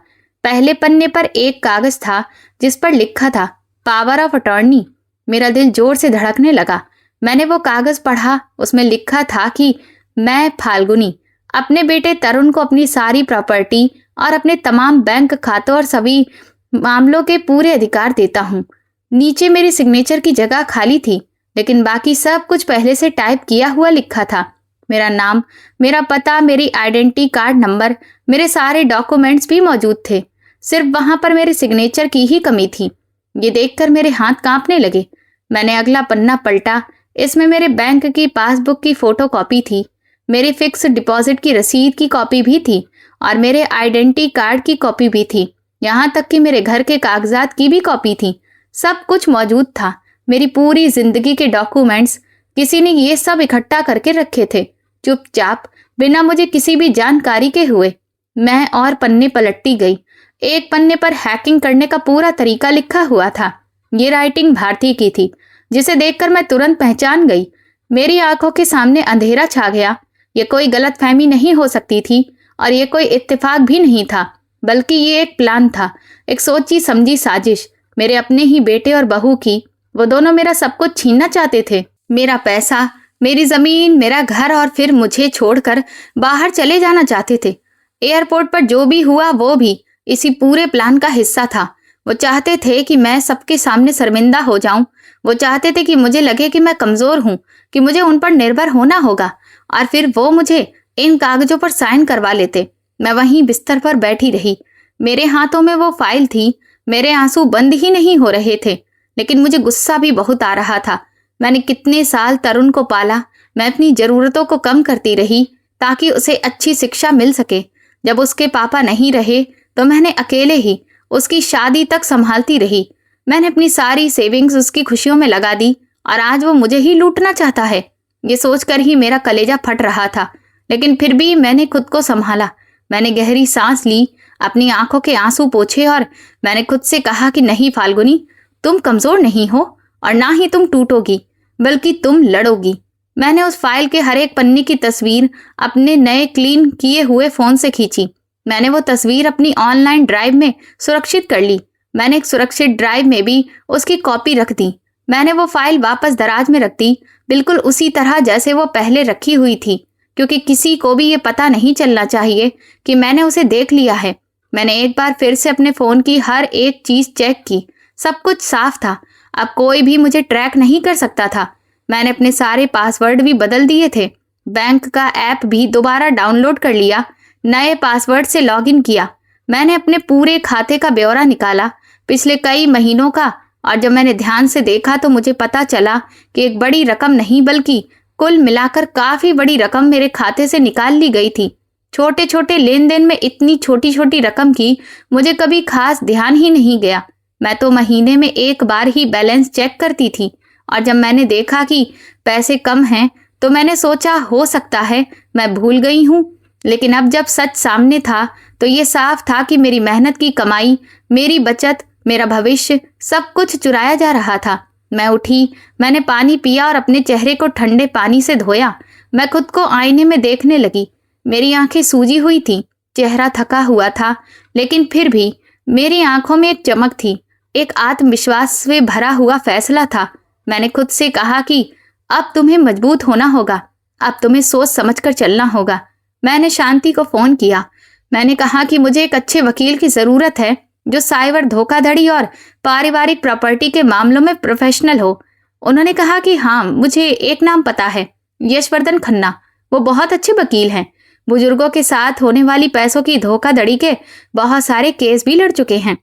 पहले पन्ने पर एक कागज था जिस पर लिखा था पावर ऑफ अटॉर्नी। मेरा दिल जोर से धड़कने लगा। मैंने वो कागज पढ़ा। उसमें लिखा था कि मैं फाल्गुनी अपने बेटे तरुण को अपनी सारी प्रॉपर्टी और अपने तमाम बैंक खातों और सभी मामलों के पूरे अधिकार देता हूँ। नीचे मेरी सिग्नेचर की जगह खाली थी, लेकिन बाकी सब कुछ पहले से टाइप किया हुआ लिखा था। मेरा नाम, मेरा पता, मेरी आइडेंटिटी कार्ड नंबर, मेरे सारे डॉक्यूमेंट्स भी मौजूद थे। सिर्फ वहां पर मेरे सिग्नेचर की ही कमी थी। ये देखकर मेरे हाथ कांपने लगे। मैंने अगला पन्ना पलटा। इसमें मेरे बैंक की पासबुक की फोटो कॉपी थी, मेरी फिक्स डिपॉजिट की रसीद की कॉपी भी थी और मेरे आइडेंटिटी कार्ड की कॉपी भी थी। यहाँ तक कि मेरे घर के कागजात की भी कॉपी थी। सब कुछ मौजूद था। मेरी पूरी जिंदगी के डॉक्यूमेंट्स किसी ने ये सब इकट्ठा करके रखे थे, चुपचाप, बिना मुझे किसी भी जानकारी के हुए। मैं और पन्ने पलटती गई। एक पन्ने पर हैकिंग करने का पूरा तरीका लिखा हुआ था। ये राइटिंग भारती की थी, जिसे देखकर मैं तुरंत पहचान गई। मेरी आंखों के सामने अंधेरा छा गया। ये कोई गलतफहमी नहीं हो सकती थी और ये कोई इत्तेफाक भी नहीं था, बल्कि ये एक प्लान था, एक सोची समझी साजिश। मेरे अपने ही बेटे और बहू की। वो दोनों मेरा सब कुछ छीनना चाहते थे, मेरा पैसा, मेरी जमीन, मेरा घर, और फिर मुझे छोड़कर बाहर चले जाना चाहते थे। एयरपोर्ट पर जो भी हुआ वो भी इसी पूरे प्लान का हिस्सा था। वो चाहते थे कि मैं सबके सामने शर्मिंदा हो जाऊं। वो चाहते थे कि मुझे लगे कि मैं कमजोर हूं, कि मुझे उन पर निर्भर होना होगा, और फिर वो मुझे इन कागजों पर साइन करवा लेते। मैं वहीं बिस्तर पर बैठी रही। मेरे हाथों में वो फाइल थी। मेरे आंसू बंद ही नहीं हो रहे थे, लेकिन मुझे गुस्सा भी बहुत आ रहा था। मैंने कितने साल तरुण को पाला, मैं अपनी जरूरतों को कम करती रही ताकि उसे अच्छी शिक्षा मिल सके। जब उसके पापा नहीं रहे तो मैंने अकेले ही उसकी शादी तक संभालती रही। मैंने अपनी सारी सेविंग्स उसकी खुशियों में लगा दी और आज वो मुझे ही लूटना चाहता है। ये सोचकर ही मेरा कलेजा फट रहा था, लेकिन फिर भी मैंने खुद को संभाला। मैंने गहरी सांस ली, अपनी आंखों के आंसू पोंछे और मैंने खुद से कहा कि नहीं फाल्गुनी, तुम कमजोर नहीं हो और ना ही तुम टूटोगी, बल्कि तुम लड़ोगी। मैंने उस फाइल के हर एक पन्ने की तस्वीर अपने नए क्लीन किए हुए फोन से खींची। मैंने वो तस्वीर अपनी ऑनलाइन ड्राइव में सुरक्षित कर ली। मैंने एक सुरक्षित ड्राइव में भी उसकी कॉपी रख दी। मैंने वो फाइल वापस दराज में रख दी, बिल्कुल उसी तरह जैसे वो पहले रखी हुई थी, क्योंकि किसी को भी ये पता नहीं चलना चाहिए कि मैंने उसे देख लिया है। मैंने एक बार फिर से अपने फोन की हर एक चीज चेक की। सब कुछ साफ था। अब कोई भी मुझे ट्रैक नहीं कर सकता था। मैंने अपने सारे पासवर्ड भी बदल दिए थे। बैंक का ऐप भी दोबारा डाउनलोड कर लिया। नए पासवर्ड से लॉगिन किया। मैंने अपने पूरे खाते का ब्यौरा निकाला, पिछले कई महीनों का, और जब मैंने ध्यान से देखा तो मुझे पता चला कि एक बड़ी रकम नहीं बल्कि कुल मिलाकर काफी बड़ी रकम मेरे खाते से निकाल ली गई थी। छोटे छोटे लेन देन में इतनी छोटी छोटी रकम की मुझे कभी खास ध्यान ही नहीं गया। मैं तो महीने में एक बार ही बैलेंस चेक करती थी, और जब मैंने देखा कि पैसे कम हैं तो मैंने सोचा हो सकता है मैं भूल गई हूँ। लेकिन अब जब सच सामने था तो ये साफ था कि मेरी मेहनत की कमाई, मेरी बचत, मेरा भविष्य, सब कुछ चुराया जा रहा था। मैं उठी, मैंने पानी पिया और अपने चेहरे को ठंडे पानी से धोया। मैं खुद को आईने में देखने लगी। मेरी आंखें सूजी हुई थी, चेहरा थका हुआ था, लेकिन फिर भी मेरी आंखों में एक चमक थी, एक आत्मविश्वास से भरा हुआ फैसला था। मैंने खुद से कहा कि अब तुम्हें मजबूत होना होगा, अब तुम्हें सोच समझकर चलना होगा। मैंने शांति को फोन किया। मैंने कहा कि मुझे एक अच्छे वकील की जरूरत है जो साइबर धोखाधड़ी और पारिवारिक प्रॉपर्टी के मामलों में प्रोफेशनल हो। उन्होंने कहा कि हाँ, मुझे एक नाम पता है, यशवर्धन खन्ना। वो बहुत अच्छे वकील हैं। बुजुर्गों के साथ होने वाली पैसों की धोखाधड़ी के बहुत सारे केस भी लड़ चुके हैं।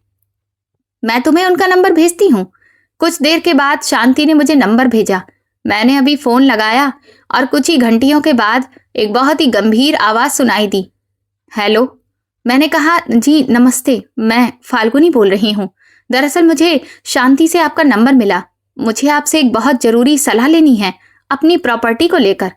मैं तुम्हें उनका नंबर भेजती हूँ। कुछ देर के बाद शांति ने मुझे नंबर भेजा। मैंने अभी फोन लगाया और कुछ ही घंटियों के बाद एक बहुत ही गंभीर आवाज सुनाई दी। हेलो। मैंने कहा, जी नमस्ते, मैं फाल्गुनी बोल रही हूँ। दरअसल मुझे शांति से आपका नंबर मिला। मुझे आपसे एक बहुत जरूरी सलाह लेनी है अपनी प्रॉपर्टी को लेकर।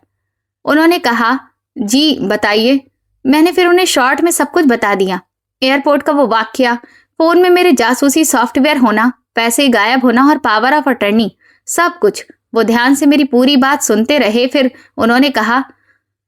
उन्होंने कहा, जी बताइए। मैंने फिर उन्हें शॉर्ट में सब कुछ बता दिया। एयरपोर्ट का वो वाकया, फोन में मेरे जासूसी सॉफ्टवेयर होना, पैसे गायब होना और पावर ऑफ अटर्नी, सब कुछ। वो ध्यान से मेरी पूरी बात सुनते रहे। फिर उन्होंने कहा,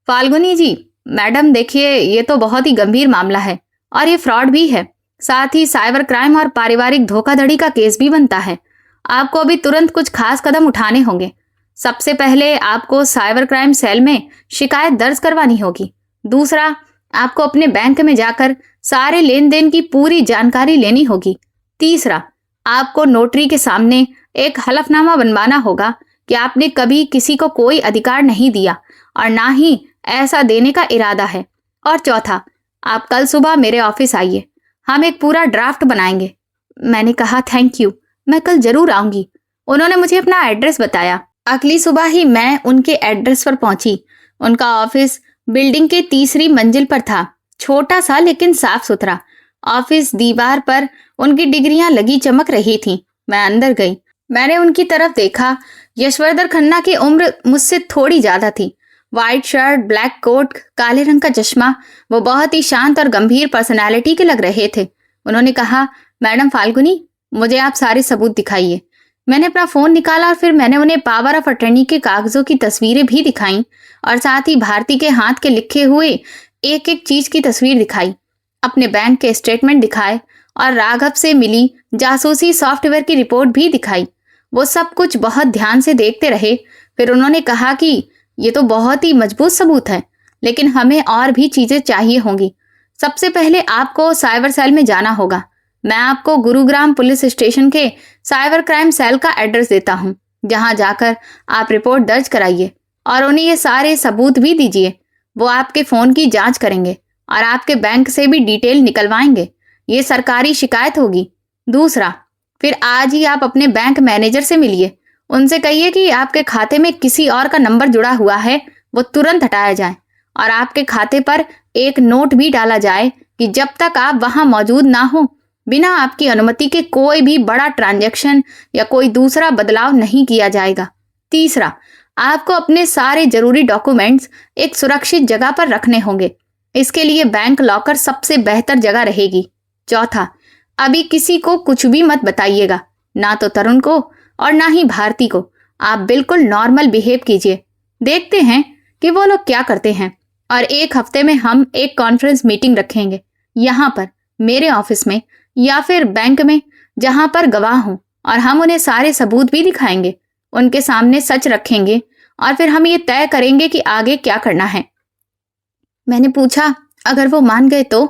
फाल्गुनी जी, मैडम देखिए, ये तो बहुत ही गंभीर मामला है और ये फ्रॉड भी है, साथ ही साइबर क्राइम और पारिवारिक धोखाधड़ी का केस भी बनता है। आपको अभी तुरंत कुछ खास कदम उठाने होंगे। सबसे पहले आपको साइबर क्राइम सेल में शिकायत दर्ज करवानी होगी। दूसरा, आपको अपने बैंक में जाकर सारे लेन देन की पूरी जानकारी लेनी होगी। तीसरा, आपको नोटरी के सामने एक हलफनामा बनवाना होगा कि आपने कभी किसी को कोई अधिकार नहीं दिया और ना ही ऐसा देने का इरादा है। और चौथा, आप कल सुबह मेरे ऑफिस आइए, हम एक पूरा ड्राफ्ट बनाएंगे। मैंने कहा, थैंक यू, मैं कल जरूर आऊंगी। उन्होंने मुझे अपना एड्रेस बताया। अगली सुबह ही मैं उनके एड्रेस पर पहुंची। उनका ऑफिस बिल्डिंग के तीसरी मंजिल पर था, छोटा सा लेकिन साफ सुथरा। ऑफिस दीवार पर उनकी डिग्रियां लगी चमक रही थी। मैं अंदर गई। मैंने उनकी तरफ देखा। यशवर्धन खन्ना की उम्र मुझसे थोड़ी ज्यादा थी। व्हाइट शर्ट, ब्लैक कोट, काले रंग का चश्मा। वो बहुत ही शांत और गंभीर पर्सनालिटी के लग रहे थे। उन्होंने कहा, मैडम फाल्गुनी, मुझे आप सारे सबूत दिखाइए। मैंने अपना फोन निकाला और फिर मैंने उन्हें पावर ऑफ अटर्नी के कागजों की तस्वीरें भी दिखाई और साथ ही भारती के हाथ के लिखे हुए एक एक चीज की तस्वीर दिखाई। अपने बैंक के स्टेटमेंट दिखाए और राघव से मिली जासूसी सॉफ्टवेयर की रिपोर्ट भी दिखाई। वो सब कुछ बहुत ध्यान से देखते रहे। फिर उन्होंने कहा कि ये तो बहुत ही मजबूत सबूत है, लेकिन हमें और भी चीजें चाहिए होंगी। सबसे पहले आपको साइबर सेल में जाना होगा। मैं आपको गुरुग्राम पुलिस स्टेशन के साइबर क्राइम सेल का एड्रेस देता हूँ, जहां जाकर आप रिपोर्ट दर्ज कराइए और उन्हें ये सारे सबूत भी दीजिए। वो आपके फोन की जांच करेंगे और आपके बैंक से भी डिटेल निकलवाएंगे। ये सरकारी शिकायत होगी, दूसरा, फिर आज ही आप अपने बैंक मैनेजर से मिलिए। उनसे कहिए कि आपके खाते में किसी और का नंबर जुड़ा हुआ है, वो तुरंत हटाया जाए और आपके खाते पर एक नोट भी डाला जाए कि जब तक आप वहां मौजूद ना हो, बिना आपकी अनुमति के कोई भी बड़ा ट्रांजैक्शन या कोई दूसरा बदलाव नहीं किया जाएगा। तीसरा, आपको अपने सारे जरूरी डॉक्यूमेंट्स एक सुरक्षित जगह पर रखने होंगे। इसके लिए बैंक लॉकर सबसे बेहतर जगह रहेगी। चौथा, अभी किसी को कुछ भी मत बताइएगा, ना तो तरुण को और ना ही भारती को। आप बिल्कुल नॉर्मल बिहेव कीजिए। देखते हैं कि वो लोग क्या करते हैं। और 1 हफ्ते में हम एक कॉन्फ्रेंस मीटिंग रखेंगे, यहाँ पर मेरे ऑफिस में या फिर बैंक में, जहां पर गवाह हूं, और हम उन्हें सारे सबूत भी दिखाएंगे। उनके सामने सच रखेंगे और फिर हम ये तय करेंगे कि आगे क्या करना है। मैंने पूछा, अगर वो मान गए तो?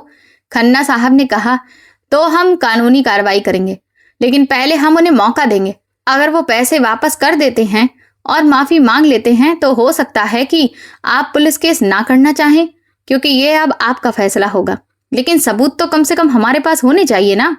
खन्ना साहब ने कहा, तो हम कानूनी कार्रवाई करेंगे, लेकिन पहले हम उन्हें मौका देंगे। अगर वो पैसे वापस कर देते हैं और माफी मांग लेते हैं तो हो सकता है कि आप पुलिस केस ना करना चाहें, क्योंकि ये अब आपका फैसला होगा। लेकिन सबूत तो कम से कम हमारे पास होने चाहिए ना।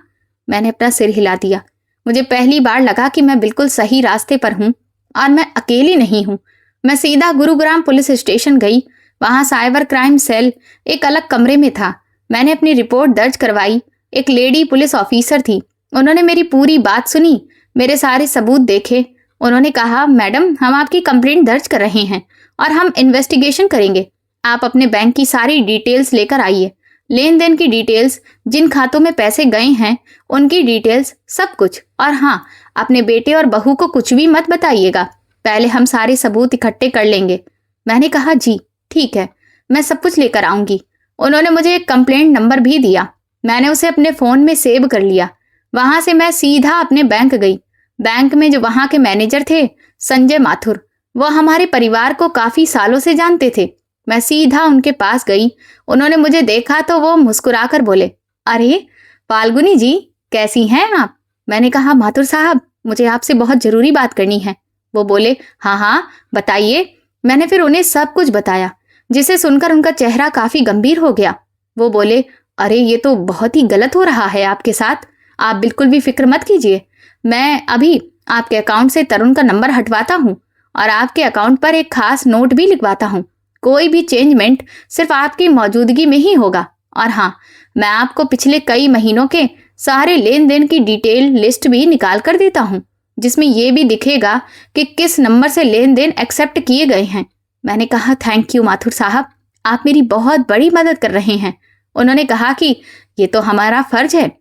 मैंने अपना सिर हिला दिया। मुझे पहली बार लगा कि मैं बिल्कुल सही रास्ते पर हूँ और मैं अकेली नहीं हूँ। मैं सीधा गुरुग्राम पुलिस स्टेशन गई। वहां साइबर क्राइम सेल एक अलग कमरे में था। मैंने अपनी रिपोर्ट दर्ज करवाई। एक लेडी पुलिस ऑफिसर थी। उन्होंने मेरी पूरी बात सुनी, मेरे सारे सबूत देखे। उन्होंने कहा, मैडम, हम आपकी कंप्लेंट दर्ज कर रहे हैं और हम इन्वेस्टिगेशन करेंगे। आप अपने बैंक की सारी डिटेल्स लेकर आइए, लेन देन की डिटेल्स, जिन खातों में पैसे गए हैं उनकी डिटेल्स, सब कुछ। और हाँ, अपने बेटे और बहू को कुछ भी मत बताइएगा। पहले हम सारे सबूत इकट्ठे कर लेंगे। मैंने कहा, जी ठीक है, मैं सब कुछ लेकर आऊंगी। उन्होंने मुझे एक कंप्लेंट नंबर भी दिया। मैंने उसे अपने फोन में सेव कर लिया। वहां से मैं सीधा अपने बैंक गई। बैंक में जो वहां के मैनेजर थे, संजय माथुर, वो हमारे परिवार को काफी सालों से जानते थे। मैं सीधा उनके पास गई। उन्होंने मुझे देखा तो वो मुस्कुराकर बोले, अरे फाल्गुनी जी, कैसी हैं आप? मैंने कहा, माथुर साहब, मुझे आपसे बहुत जरूरी बात करनी है। वो बोले, हाँ हाँ बताइए। मैंने फिर उन्हें सब कुछ बताया, जिसे सुनकर उनका चेहरा काफी गंभीर हो गया। वो बोले, अरे ये तो बहुत ही गलत हो रहा है आपके साथ। आप बिल्कुल भी फिक्र मत कीजिए। मैं अभी आपके अकाउंट से तरुण का नंबर हटवाता हूँ और आपके अकाउंट पर एक खास नोट भी लिखवाता हूँ। कोई भी चेंजमेंट सिर्फ आपकी मौजूदगी में ही होगा। और हाँ, मैं आपको पिछले कई महीनों के सारे लेन देन की डिटेल लिस्ट भी निकाल कर देता हूँ, जिसमें यह भी दिखेगा कि किस नंबर से लेन देन एक्सेप्ट किए गए हैं। मैंने कहा, थैंक यू माथुर साहब, आप मेरी बहुत बड़ी मदद कर रहे हैं। उन्होंने कहा कि ये तो हमारा फर्ज है।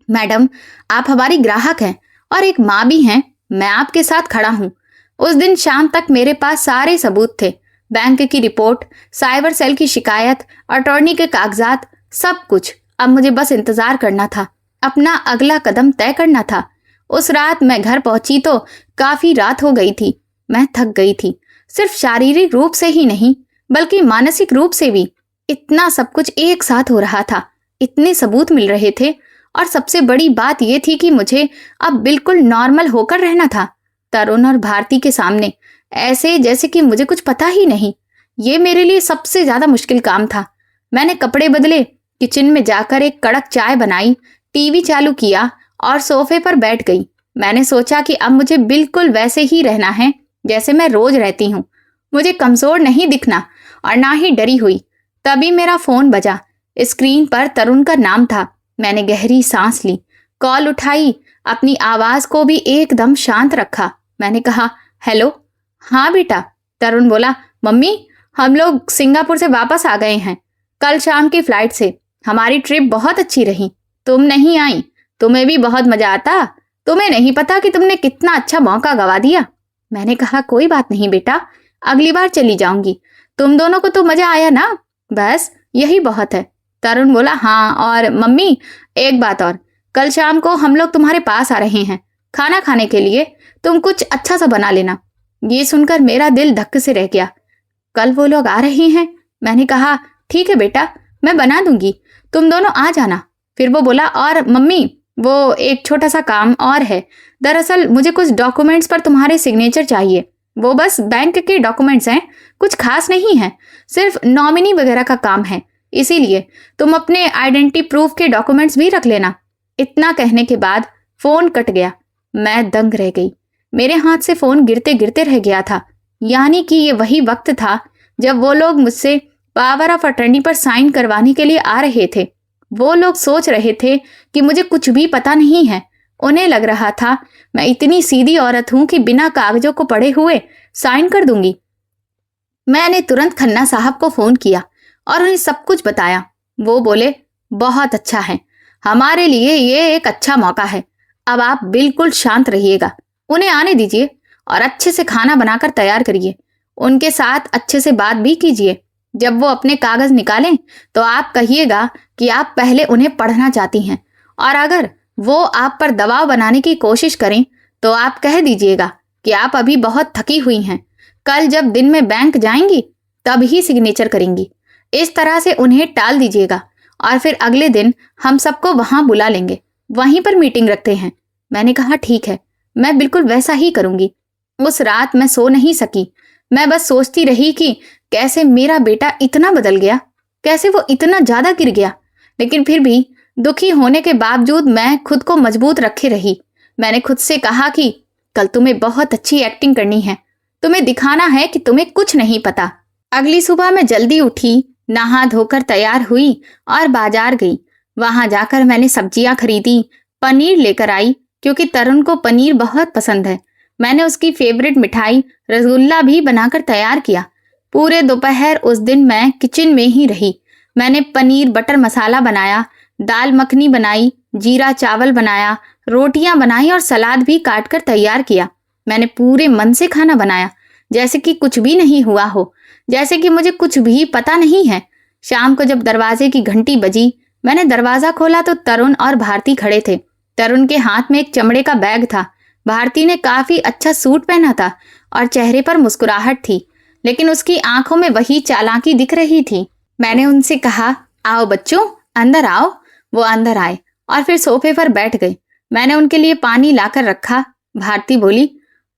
मैडम, आप हमारी ग्राहक हैं और एक माँ भी हैं। मैं आपके साथ खड़ा हूँ। उस दिन शाम तक मेरे पास सारे सबूत थे, बैंक की रिपोर्ट, साइबर सेल की शिकायत, अटॉर्नी के कागजात, सब कुछ। अब मुझे बस इंतजार करना था, अपना अगला कदम तय करना था। उस रात मैं घर पहुंची तो काफी रात हो गई थी। मैं थक गई थी, सिर्फ शारीरिक रूप से ही नहीं बल्कि मानसिक रूप से भी। इतना सब कुछ एक साथ हो रहा था, इतने सबूत मिल रहे थे, और सबसे बड़ी बात यह थी कि मुझे अब बिल्कुल नॉर्मल होकर रहना था, तरुण और भारती के सामने, ऐसे जैसे कि मुझे कुछ पता ही नहीं। ये मेरे लिए सबसे ज्यादा मुश्किल काम था। मैंने कपड़े बदले, किचन में जाकर एक कड़क चाय बनाई, टीवी चालू किया और सोफे पर बैठ गई। मैंने सोचा कि अब मुझे बिल्कुल वैसे ही रहना है जैसे मैं रोज रहती हूँ। मुझे कमजोर नहीं दिखना और ना ही डरी हुई। तभी मेरा फोन बजा। स्क्रीन पर तरुण का नाम था। मैंने गहरी सांस ली, कॉल उठाई, अपनी आवाज को भी एकदम शांत रखा। मैंने कहा, हेलो। हाँ बेटा। तरुण बोला, मम्मी, हम लोग सिंगापुर से वापस आ गए हैं, कल शाम की फ्लाइट से। हमारी ट्रिप बहुत अच्छी रही। तुम नहीं आई, तुम्हें भी बहुत मजा आता। तुम्हें नहीं पता कि तुमने कितना अच्छा मौका गवा दिया। मैंने कहा, कोई बात नहीं बेटा, अगली बार चली जाऊंगी। तुम दोनों को तो मजा आया ना, बस यही बहुत है। तरुण बोला, हाँ, और मम्मी एक बात और, कल शाम को हम लोग तुम्हारे पास आ रहे हैं खाना खाने के लिए। तुम कुछ अच्छा सा बना लेना। ये सुनकर मेरा दिल धक्के से रह गया। कल वो लोग आ रहे हैं? मैंने कहा, ठीक है बेटा, मैं बना दूंगी, तुम दोनों आ जाना। फिर वो बोला, और मम्मी, वो एक छोटा सा काम और है। दरअसल मुझे कुछ डॉक्यूमेंट्स पर तुम्हारे सिग्नेचर चाहिए। वो बस बैंक के डॉक्यूमेंट्स हैं, कुछ खास नहीं है, सिर्फ नॉमिनी वगैरह का काम है। इसीलिए तुम अपने आइडेंटिटी प्रूफ के डॉक्यूमेंट्स भी रख लेना। इतना कहने के बाद फोन कट गया। मैं दंग रह गई। मेरे हाथ से फोन गिरते गिरते रह गया था। यानी कि ये वही वक्त था जब वो लोग मुझसे पावर ऑफ अटर्नी पर साइन करवाने के लिए आ रहे थे। वो लोग सोच रहे थे कि मुझे कुछ भी पता नहीं है। उन्हें लग रहा था मैं इतनी सीधी औरत हूं कि बिना कागजों को पढ़े हुए साइन कर दूंगी। मैंने तुरंत खन्ना साहब को फोन किया और उन्हें सब कुछ बताया। वो बोले, बहुत अच्छा है, हमारे लिए ये एक अच्छा मौका है। अब आप बिल्कुल शांत रहिएगा, उन्हें आने दीजिए और अच्छे से खाना बनाकर तैयार करिए। उनके साथ अच्छे से बात भी कीजिए। जब वो अपने कागज निकालें तो आप कहिएगा कि आप पहले उन्हें पढ़ना चाहती हैं, और अगर वो आप पर दबाव बनाने की कोशिश करें तो आप कह दीजिएगा कि आप अभी बहुत थकी हुई हैं, कल जब दिन में बैंक जाएंगी तब ही सिग्नेचर करेंगी। इस तरह से उन्हें टाल दीजिएगा और फिर अगले दिन हम सबको वहां बुला लेंगे, वहीं पर मीटिंग रखते हैं। मैंने कहा, ठीक है, मैं बिल्कुल वैसा ही करूंगी। उस रात मैं सो नहीं सकी। मैं बस सोचती रही कि कैसे मेरा बेटा इतना बदल गया, कैसे वो इतना ज्यादा गिर गया। लेकिन फिर भी दुखी होने के बावजूद मैं खुद को मजबूत रखे रही। मैंने खुद से कहा कि कल तुम्हें बहुत अच्छी एक्टिंग करनी है, तुम्हें दिखाना है कि तुम्हें कुछ नहीं पता। अगली सुबह मैं जल्दी उठी, नहा धोकर तैयार हुई और बाजार गई। वहां जाकर मैंने सब्जियां खरीदी, पनीर लेकर आई क्योंकि तरुण को पनीर बहुत पसंद है। मैंने उसकी फेवरेट मिठाई रसगुल्ला भी बनाकर तैयार किया। पूरे दोपहर उस दिन मैं किचन में ही रही। मैंने पनीर बटर मसाला बनाया, दाल मखनी बनाई, जीरा चावल बनाया, रोटियां बनाई और सलाद भी काट कर तैयार किया। मैंने पूरे मन से खाना बनाया, जैसे कि कुछ भी नहीं हुआ हो, जैसे कि मुझे कुछ भी पता नहीं है। शाम को जब दरवाजे की घंटी बजी, मैंने दरवाजा खोला तो तरुण और भारती खड़े थे। तरुण के हाथ में एक चमड़े का बैग था। भारती ने काफी अच्छा सूट पहना था और चेहरे पर मुस्कुराहट थी, लेकिन उसकी आंखों में वही चालाकी दिख रही थी। मैंने उनसे कहा, आओ बच्चों, अंदर आओ। वो अंदर आए और फिर सोफे पर बैठ गए। मैंने उनके लिए पानी लाकर रखा। भारती बोली,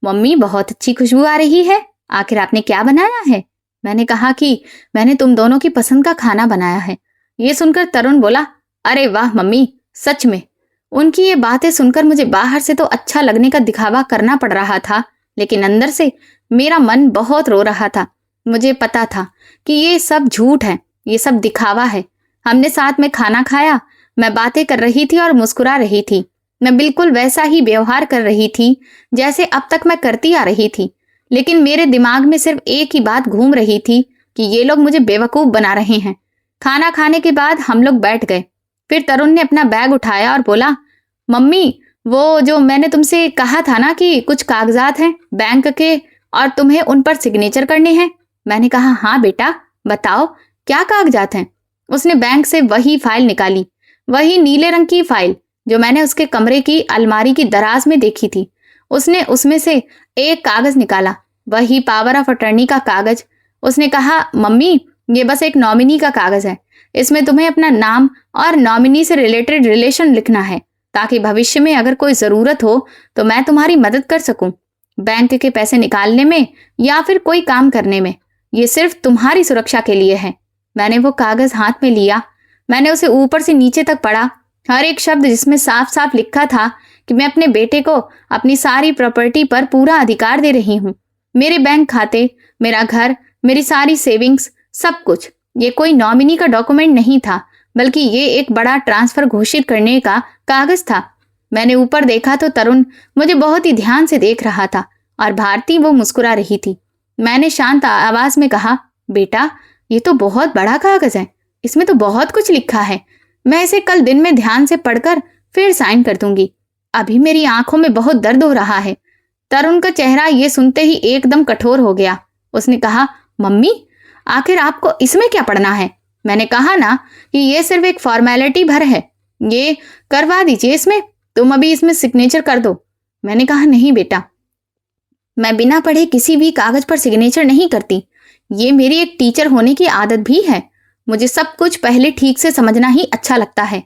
मम्मी बहुत अच्छी खुशबू आ रही है, आखिर आपने क्या बनाया है? मैंने कहा कि मैंने तुम दोनों की पसंद का खाना बनाया है। ये सुनकर तरुण बोला, अरे वाह मम्मी, सच में। उनकी ये बातें सुनकर मुझे बाहर से तो अच्छा लगने का दिखावा करना पड़ रहा था, लेकिन अंदर से मेरा मन बहुत रो रहा था। मुझे पता था कि ये सब झूठ है, ये सब दिखावा है। हमने साथ में खाना खाया, मैं बातें कर रही थी और मुस्कुरा रही थी। मैं बिल्कुल वैसा ही व्यवहार कर रही थी जैसे अब तक मैं करती आ रही थी, लेकिन मेरे दिमाग में सिर्फ एक ही बात घूम रही थी कि ये लोग मुझे बेवकूफ बना रहे हैं। खाना खाने के बाद हम लोग बैठ गए। फिर तरुण ने अपना बैग उठाया और बोला, मम्मी, वो जो मैंने तुमसे कहा था ना कि कुछ कागजात हैं बैंक के और तुम्हें उन पर सिग्नेचर करने हैं। मैंने कहा, हाँ बेटा, बताओ क्या कागजात हैं। उसने बैंक से वही फाइल निकाली, वही नीले रंग की फाइल जो मैंने उसके कमरे की अलमारी की दराज में देखी थी। उसने उसमें से एक कागज निकाला, वही पावर ऑफ अटर्नी का कागज। उसने कहा, मम्मी, ये बस एक नॉमिनी का कागज है, इसमें तुम्हें अपना नाम और नॉमिनी से रिलेटेड रिलेशन लिखना है, ताकि भविष्य में अगर कोई जरूरत हो तो मैं तुम्हारी मदद कर सकूं, बैंक के पैसे निकालने में या फिर कोई काम करने में। ये सिर्फ तुम्हारी सुरक्षा के लिए है। मैंने वो कागज हाथ में लिया। मैंने उसे ऊपर से नीचे तक पढ़ा, हर एक शब्द जिसमें साफ साफ लिखा था कि मैं अपने बेटे को अपनी सारी प्रॉपर्टी पर पूरा अधिकार दे रही हूँ। मेरे बैंक खाते, मेरा घर, मेरी सारी सेविंग्स, सब कुछ। ये कोई नॉमिनी का डॉक्यूमेंट नहीं था, बल्कि ये एक बड़ा ट्रांसफर घोषित करने का कागज था। मैंने ऊपर देखा तो तरुण मुझे बहुत ही ध्यान से देख रहा था और भारती वो मुस्कुरा रही थी। मैंने शांत आवाज में कहा, बेटा, ये तो बहुत बड़ा कागज है, इसमें तो बहुत कुछ लिखा है। मैं इसे कल दिन में ध्यान से पढ़कर फिर साइन कर दूंगी। अभी मेरी आंखों में बहुत दर्द हो रहा है। तरुण का चेहरा ये सुनते ही एकदम कठोर हो गया। उसने कहा, मम्मी, आखिर आपको इसमें क्या पढ़ना है? मैंने कहा ना कि ये सिर्फ एक फॉर्मेलिटी भर है, ये करवा दीजिए, इसमें तुम अभी इसमें सिग्नेचर कर दो। मैंने कहा, नहीं बेटा, मैं बिना पढ़े किसी भी कागज पर सिग्नेचर नहीं करती। ये मेरी एक टीचर होने की आदत भी है। मुझे सब कुछ पहले ठीक से समझना ही अच्छा लगता है।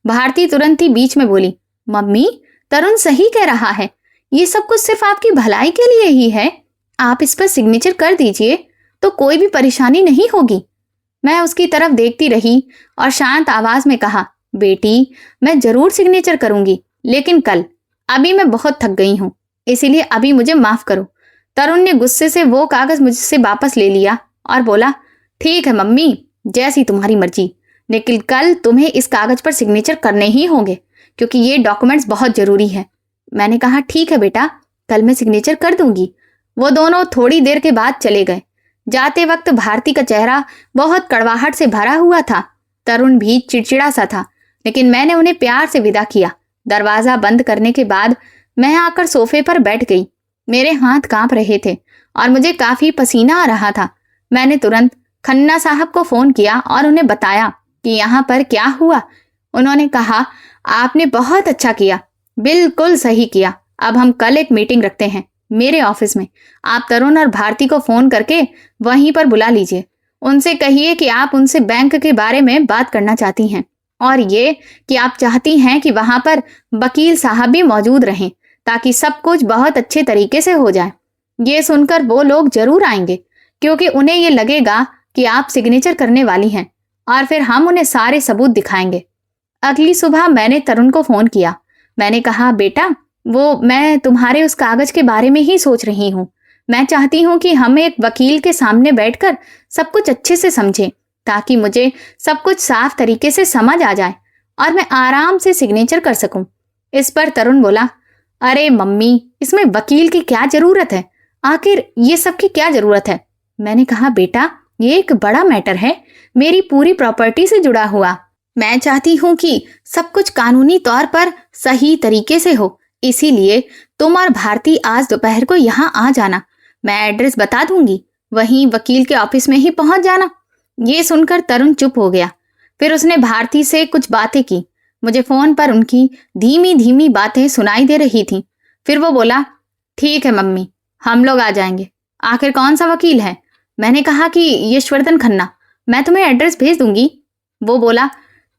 भारती तुरंत ही बीच में बोली, मम्मी, तरुण सही कह रहा है, ये सब कुछ सिर्फ आपकी भलाई के लिए ही है। आप इस पर सिग्नेचर कर दीजिए तो कोई भी परेशानी नहीं होगी। मैं उसकी तरफ देखती रही और शांत आवाज में कहा, बेटी, मैं जरूर सिग्नेचर करूंगी, लेकिन कल। अभी मैं बहुत थक गई हूं, इसीलिए अभी मुझे माफ करो। तरुण ने गुस्से से वो कागज मुझसे वापस ले लिया और बोला, ठीक है मम्मी, जैसी तुम्हारी मर्जी, लेकिन कल तुम्हें इस कागज पर सिग्नेचर करने ही होंगे, क्योंकि ये डॉक्यूमेंट्स बहुत जरूरी है। मैंने कहा, ठीक है बेटा, कल मैं सिग्नेचर कर दूंगी। वो दोनों थोड़ी देर के बाद चले गए। जाते वक्त भारती का चेहरा बहुत कड़वाहट से भरा हुआ था। तरुण भी चिड़चिड़ा सा था, लेकिन मैंने उन्हें प्यार से विदा किया। दरवाजा बंद करने के बाद मैं आकर सोफे पर बैठ गई। मेरे हाथ कांप रहे थे और मुझे काफी पसीना आ रहा था। मैंने तुरंत खन्ना साहब को फोन किया और उन्हें बताया कि यहाँ पर क्या हुआ। उन्होंने कहा, आपने बहुत अच्छा किया, बिल्कुल सही किया। अब हम कल एक मीटिंग रखते हैं मेरे ऑफिस में। आप तरुण और भारती को फोन करके वहीं पर बुला लीजिए। उनसे कहिए कि आप उनसे बैंक के बारे में बात करना चाहती हैं, और ये कि आप चाहती हैं कि वहां पर वकील साहब भी मौजूद रहें, ताकि सब कुछ बहुत अच्छे तरीके से हो जाए। ये सुनकर वो लोग जरूर आएंगे, क्योंकि उन्हें ये लगेगा कि आप सिग्नेचर करने वाली हैं, और फिर हम उन्हें सारे सबूत दिखाएंगे। अगली सुबह मैंने तरुण को फोन किया। मैंने कहा, बेटा, मैं तुम्हारे उस कागज के बारे में ही सोच रही हूँ। मैं चाहती हूँ कि हम एक वकील के सामने बैठकर सब कुछ अच्छे से समझें, ताकि मुझे सब कुछ साफ तरीके से समझ आ जाए और मैं आराम से सिग्नेचर कर सकूं। इस पर तरुण बोला, अरे मम्मी, इसमें वकील की क्या जरूरत है? आखिर ये सब की क्या जरूरत है? मैंने कहा, बेटा, ये एक बड़ा मैटर है, मेरी पूरी प्रॉपर्टी से जुड़ा हुआ। मैं चाहती हूँ कि सब कुछ कानूनी तौर पर सही तरीके से हो, इसीलिए तुम और भारती आज दोपहर को यहाँ आ जाना। मैं एड्रेस बता दूंगी, वहीं वकील के ऑफिस में ही पहुंच जाना। ये सुनकर तरुण चुप हो गया। फिर उसने भारती से कुछ बातें की। मुझे फोन पर उनकी धीमी धीमी बातें सुनाई दे रही थीं। फिर वो बोला, ठीक है मम्मी, हम लोग आ जाएंगे। आखिर कौन सा वकील है? मैंने कहा कि यशवर्धन खन्ना, मैं तुम्हें एड्रेस भेज दूंगी। वो बोला,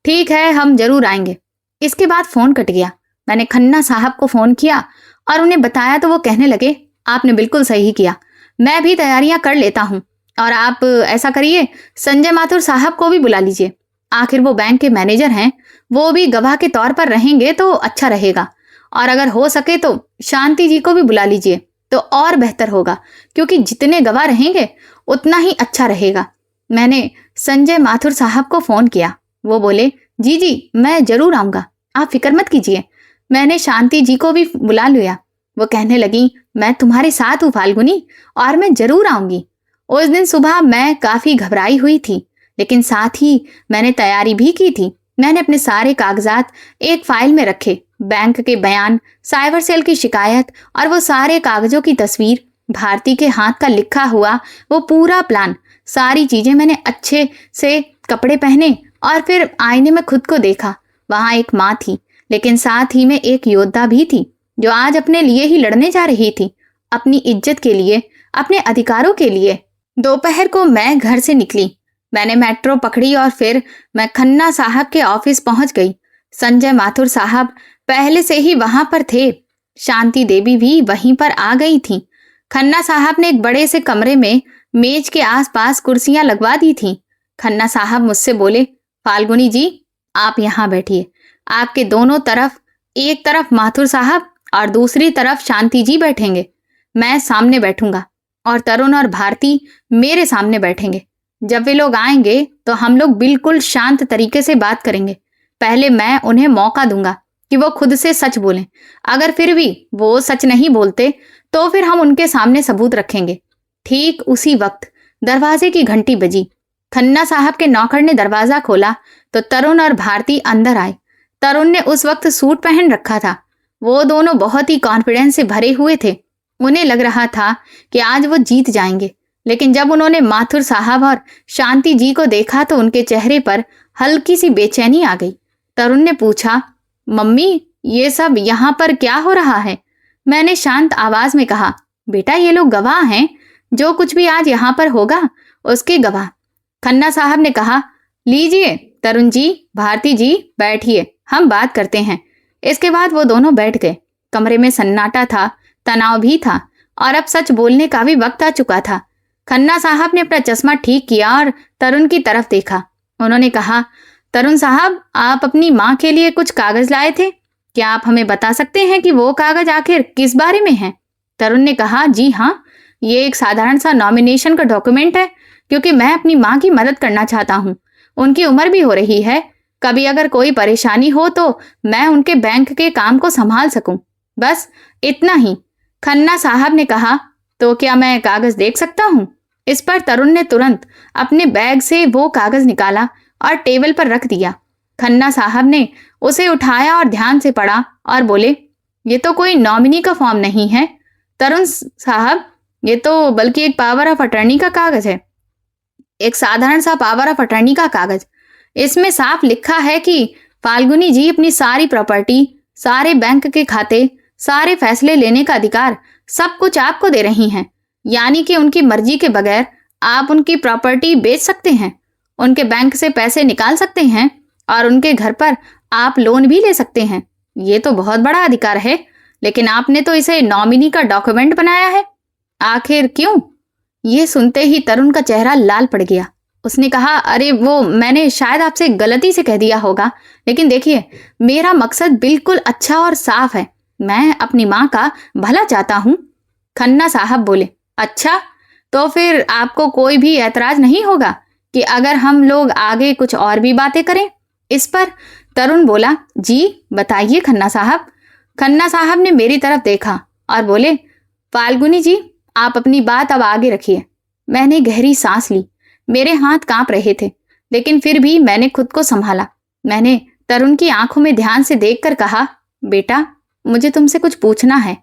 ठीक है, हम जरूर आएंगे। इसके बाद फोन कट गया। मैंने खन्ना साहब को फोन किया और उन्हें बताया तो वो कहने लगे, आपने बिल्कुल सही किया, मैं भी तैयारियां कर लेता हूँ। और आप ऐसा करिए, संजय माथुर साहब को भी बुला लीजिए। आखिर वो बैंक के मैनेजर हैं, वो भी गवाह के तौर पर रहेंगे तो अच्छा रहेगा। और अगर हो सके तो शांति जी को भी बुला लीजिए तो और बेहतर होगा, क्योंकि जितने गवाह रहेंगे उतना ही अच्छा रहेगा। मैंने संजय माथुर साहब को फोन किया। वो बोले, जी जी, मैं जरूर आऊंगा, आप फिक्र मत कीजिए। मैंने शांति जी को भी बुला लिया। वो कहने लगी, मैं तुम्हारे साथ हूँ फाल्गुनी, और मैं जरूर आऊंगी। उस दिन सुबह मैं काफी घबराई हुई थी, लेकिन साथ ही मैंने तैयारी भी की थी। मैंने अपने सारे कागजात एक फाइल में रखे, बैंक के बयान, साइबर सेल की शिकायत और वो सारे कागजों की तस्वीर, भारती के हाथ का लिखा हुआ वो पूरा प्लान, सारी चीजें मैंने अच्छे से कपड़े पहने और फिर आईने में खुद को देखा। वहां एक माँ थी, लेकिन साथ ही में एक योद्धा भी थी, जो आज अपने लिए ही लड़ने जा रही थी, अपनी इज्जत के लिए, अपने अधिकारों के लिए। दोपहर को मैं घर से निकली। मैंने मेट्रो पकड़ी और फिर मैं खन्ना साहब के ऑफिस पहुंच गई। संजय माथुर साहब पहले से ही वहां पर थे। शांति देवी भी वहीं पर आ गई थी। खन्ना साहब ने एक बड़े से कमरे में मेज के आसपास कुर्सियां लगवा दी थीं। खन्ना साहब मुझसे बोले, फाल्गुनी जी, आप यहाँ बैठिए। आपके दोनों तरफ, एक तरफ माथुर साहब और दूसरी तरफ शांति जी बैठेंगे। मैं सामने बैठूंगा और तरुण और भारती मेरे सामने बैठेंगे। जब वे लोग आएंगे तो हम लोग बिल्कुल शांत तरीके से बात करेंगे। पहले मैं उन्हें मौका दूंगा कि वो खुद से सच बोलें। अगर फिर भी वो सच नहीं बोलते तो फिर हम उनके सामने सबूत रखेंगे। ठीक उसी वक्त दरवाजे की घंटी बजी। खन्ना साहब के नौकर ने दरवाजा खोला तो तरुण और भारती अंदर आए। तरुण ने उस वक्त सूट पहन रखा था। वो दोनों बहुत ही कॉन्फिडेंस से भरे हुए थे। उन्हें लग रहा था कि आज वो जीत जाएंगे, लेकिन जब उन्होंने माथुर साहब और शांति जी को देखा तो उनके चेहरे पर हल्की सी बेचैनी आ गई। तरुण ने पूछा, मम्मी, ये सब यहाँ पर क्या हो रहा है? मैंने शांत आवाज में कहा, बेटा, ये लोग गवाह हैं, जो कुछ भी आज यहाँ पर होगा उसके गवाह। खन्ना साहब ने कहा, लीजिए तरुण जी, भारती जी, बैठिए, हम बात करते हैं। इसके बाद वो दोनों बैठ गए। कमरे में सन्नाटा था, तनाव भी था, और अब सच बोलने का भी वक्त आ चुका था। खन्ना साहब ने अपना चश्मा ठीक किया और तरुण की तरफ देखा। उन्होंने कहा, तरुण साहब, आप अपनी माँ के लिए कुछ कागज लाए थे, क्या आप हमें बता सकते हैं कि वो कागज आखिर किस बारे में हैं? तरुण ने कहा, जी हाँ, ये एक साधारण सा नॉमिनेशन का डॉक्यूमेंट है, क्योंकि मैं अपनी माँ की मदद करना चाहता हूँ। उनकी उम्र भी हो रही है, कभी अगर कोई परेशानी हो तो मैं उनके बैंक के काम को संभाल सकूं। बस इतना ही। खन्ना साहब ने कहा, तो क्या मैं कागज देख सकता हूँ? इस पर तरुण ने तुरंत अपने बैग से वो कागज निकाला और टेबल पर रख दिया। खन्ना साहब ने उसे उठाया और ध्यान से पढ़ा और बोले, ये तो कोई नॉमिनी का फॉर्म नहीं है तरुण साहब, ये तो बल्कि एक पावर ऑफ अटर्नी का कागज है। एक साधारण सा पावर ऑफ अटर्नी का कागज। इसमें साफ लिखा है कि फाल्गुनी जी अपनी सारी प्रॉपर्टी, सारे बैंक के खाते, सारे फैसले लेने का अधिकार, सब कुछ आपको दे रही हैं। यानी कि उनकी मर्जी के बगैर आप उनकी प्रॉपर्टी बेच सकते हैं, उनके बैंक से पैसे निकाल सकते हैं और उनके घर पर आप लोन भी ले सकते हैं। ये तो बहुत बड़ा अधिकार है, लेकिन आपने तो इसे नॉमिनी का डॉक्यूमेंट बनाया है। आखिर क्यों? ये सुनते ही तरुण का चेहरा लाल पड़ गया। उसने कहा, अरे वो मैंने शायद आपसे गलती से कह दिया होगा, लेकिन देखिए, मेरा मकसद बिल्कुल अच्छा और साफ है। मैं अपनी माँ का भला चाहता हूँ। खन्ना साहब बोले, अच्छा, तो फिर आपको कोई भी ऐतराज नहीं होगा कि अगर हम लोग आगे कुछ और भी बातें करें? इस पर तरुण बोला, जी बताइए खन्ना साहब। खन्ना साहब ने मेरी तरफ देखा और बोले, फाल्गुनी जी, आप अपनी बात अब आगे रखिए। मैंने गहरी सांस ली। मेरे हाथ कांप रहे थे, लेकिन फिर भी मैंने खुद को संभाला। मैंने तरुण की आंखों में ध्यान से देखकर कहा, बेटा, मुझे तुमसे कुछ पूछना है।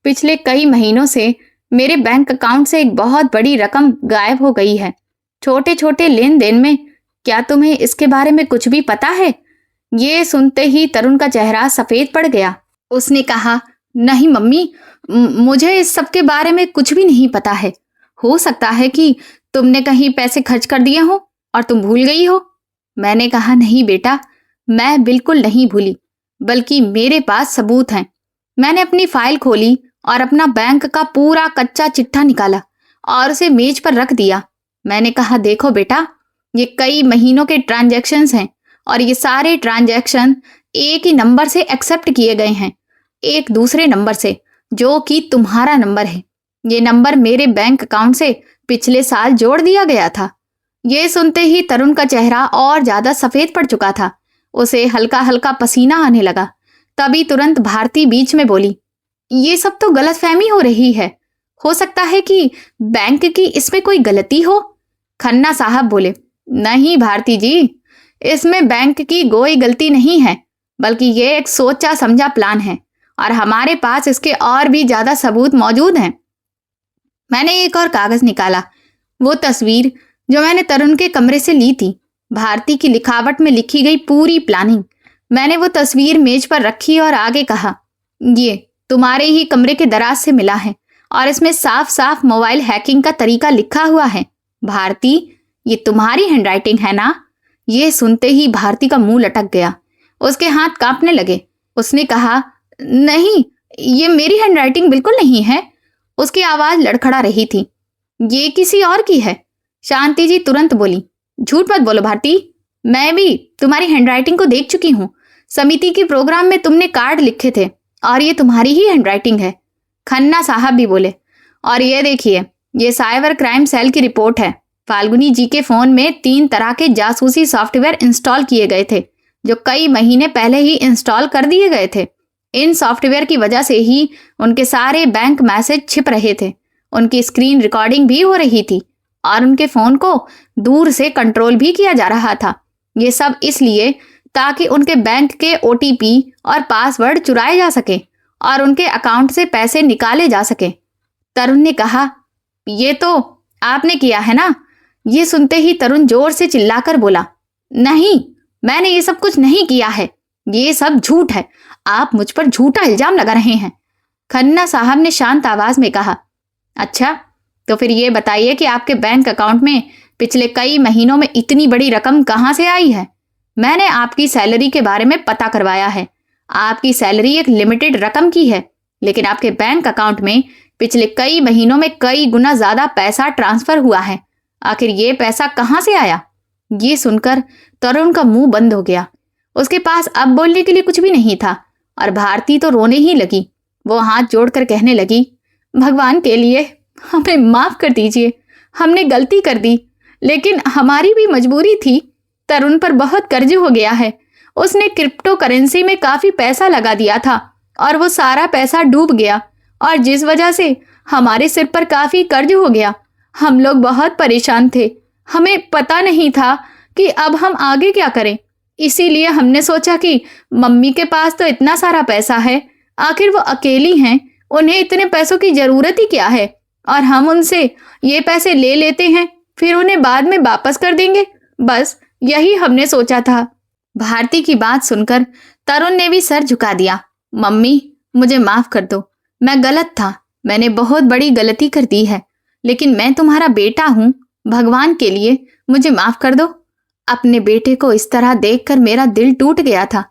पिछले कई महीनों से मेरे बैंक अकाउंट से एक बहुत बड़ी रकम गायब हो गई है, छोटे छोटे लेन देन में। क्या तुम्हें इसके बारे में कुछ भी पता है? ये सुनते ही तरुण का चेहरा सफेद पड़ गया। उसने कहा, नहीं मम्मी, मुझे इस सब के बारे में कुछ भी नहीं पता है। हो सकता है कि तुमने कहीं पैसे खर्च कर दिए हो और तुम भूल गई हो। मैंने कहा, नहीं बेटा, मैं बिल्कुल नहीं भूली, बल्कि मेरे पास सबूत हैं। मैंने अपनी फाइल खोली और अपना बैंक का पूरा कच्चा चिट्ठा निकाला और उसे मेज पर रख दिया। मैंने कहा, देखो बेटा, ये कई महीनों के ट्रांजैक्शंस हैं और ये सारे ट्रांजैक्शन एक ही नंबर से एक्सेप्ट किए गए हैं, एक दूसरे नंबर से, जो कि तुम्हारा नंबर है। ये नंबर मेरे बैंक अकाउंट से पिछले साल जोड़ दिया गया था। ये सुनते ही तरुण का चेहरा और ज्यादा सफेद पड़ चुका था। उसे हल्का हल्का पसीना आने लगा। तभी तुरंत भारती बीच में बोली, ये सब तो गलतफहमी हो रही है। हो सकता है कि बैंक की इसमें कोई गलती हो। खन्ना साहब बोले, नहीं भारती जी, इसमें बैंक की कोई गलती नहीं है, बल्कि ये एक सोचा समझा प्लान है और हमारे पास इसके और भी ज्यादा सबूत मौजूद हैं। मैंने एक और कागज निकाला, वो तस्वीर जो मैंने तरुण के कमरे से ली थी, भारती की लिखावट में लिखी गई पूरी प्लानिंग। मैंने वो तस्वीर मेज पर रखी और आगे कहा, ये तुम्हारे ही कमरे के दराज से मिला है और इसमें साफ साफ मोबाइल हैकिंग का तरीका लिखा हुआ है। भारती, ये तुम्हारी हैंडराइटिंग है ना? ये सुनते ही भारती का मुंह लटक गया, उसके हाथ कांपने लगे। उसने कहा, नहीं, ये मेरी हैंडराइटिंग बिल्कुल नहीं है। उसकी आवाज लड़खड़ा रही थी, ये किसी और की है। शांति जी तुरंत बोली, झूठ मत बोलो भारती, मैं भी तुम्हारी हैंडराइटिंग को देख चुकी हूँ। समिति के प्रोग्राम में तुमने कार्ड लिखे थे और ये तुम्हारी ही हैंडराइटिंग है। खन्ना साहब भी बोले, और ये देखिए, ये साइबर क्राइम सेल की रिपोर्ट है। फाल्गुनी जी के फोन में 3 तरह के जासूसी सॉफ्टवेयर इंस्टॉल किए गए थे, जो कई महीने पहले ही इंस्टॉल कर दिए गए थे। इन सॉफ्टवेयर की वजह से ही उनके सारे बैंक मैसेज छिप रहे थे, उनकी स्क्रीन रिकॉर्डिंग भी हो रही थी और उनके फोन को दूर से कंट्रोल भी किया जा रहा था। ये सब इसलिए ताकि उनके बैंक के OTP और पासवर्ड चुराए जा सके और उनके अकाउंट से पैसे निकाले जा सके। तरुण ने कहा, ये तो आपने किया है ना? ये सुनते ही तरुण जोर से चिल्लाकर बोला, नहीं, मैंने ये सब कुछ नहीं किया है। ये सब झूठ है। आप मुझ पर झूठा इल्जाम लगा रहे हैं। खन्ना साहब ने शांत आवाज में कहा, अच्छा, तो फिर ये बताइए कि आपके बैंक अकाउंट में पिछले कई महीनों में इतनी बड़ी रकम कहां से आई है? मैंने आपकी सैलरी के बारे में पता करवाया है। आपकी सैलरी एक लिमिटेड रकम की है, लेकिन आपके बैंक अकाउंट में पिछले कई महीनों में कई गुना ज्यादा पैसा ट्रांसफर हुआ है। आखिर ये पैसा कहां से आया? ये सुनकर तरुण का मुंह बंद हो गया। उसके पास अब बोलने के लिए कुछ भी नहीं था और भारती तो रोने ही लगी। वो हाथ जोड़कर कहने लगी, भगवान के लिए हमें माफ कर दीजिए, हमने गलती कर दी, लेकिन हमारी भी मजबूरी थी। तरुण पर बहुत कर्ज हो गया है। उसने क्रिप्टो करेंसी में काफी पैसा लगा दिया था और वो सारा पैसा डूब गया और जिस वजह से हमारे सिर पर काफी कर्ज हो गया। हम लोग बहुत परेशान थे। हमें पता नहीं था कि अब हम आगे क्या करें। इसीलिए हमने सोचा कि मम्मी के पास तो इतना सारा पैसा है, आखिर वो अकेली हैं, उन्हें इतने पैसों की जरूरत ही क्या है, और हम उनसे ये पैसे ले लेते हैं, फिर उन्हें बाद में वापस कर देंगे। बस यही हमने सोचा था। भारती की बात सुनकर तरुण ने भी सर झुका दिया। मम्मी, मुझे माफ कर दो, मैं गलत था, मैंने बहुत बड़ी गलती कर दी है, लेकिन मैं तुम्हारा बेटा हूं, भगवान के लिए मुझे माफ कर दो। अपने बेटे को इस तरह देखकर मेरा दिल टूट गया था।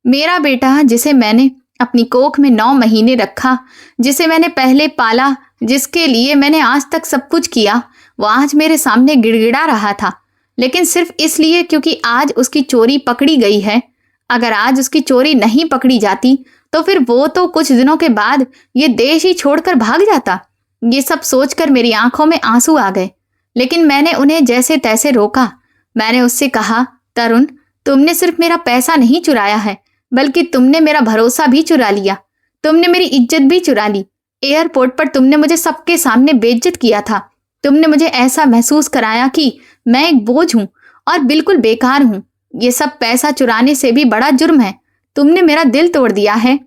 मेरा बेटा, जिसे मैंने अपनी कोख में 9 महीने रखा, जिसे मैंने पहले पाला, जिसके लिए मैंने आज तक सब कुछ किया, वो आज मेरे सामने गिड़गिड़ा रहा था, लेकिन सिर्फ इसलिए क्योंकि आज उसकी चोरी पकड़ी गई है। अगर आज उसकी चोरी नहीं पकड़ी जाती तो फिर वो तो कुछ दिनों के बाद ये देश ही छोड़कर भाग जाता। ये सब सोचकर मेरी आंखों में आंसू आ गए, लेकिन मैंने उन्हें जैसे तैसे रोका। मैंने उससे कहा, तरुण, तुमने सिर्फ मेरा पैसा नहीं चुराया है, बल्कि तुमने मेरा भरोसा भी चुरा लिया। तुमने मेरी इज्जत भी चुरा ली। एयरपोर्ट पर तुमने मुझे सबके सामने बेइज्जत किया था। तुमने मुझे ऐसा महसूस कराया कि मैं एक बोझ हूं और बिल्कुल बेकार हूं। ये सब पैसा चुराने से भी बड़ा जुर्म है। तुमने मेरा दिल तोड़ दिया है।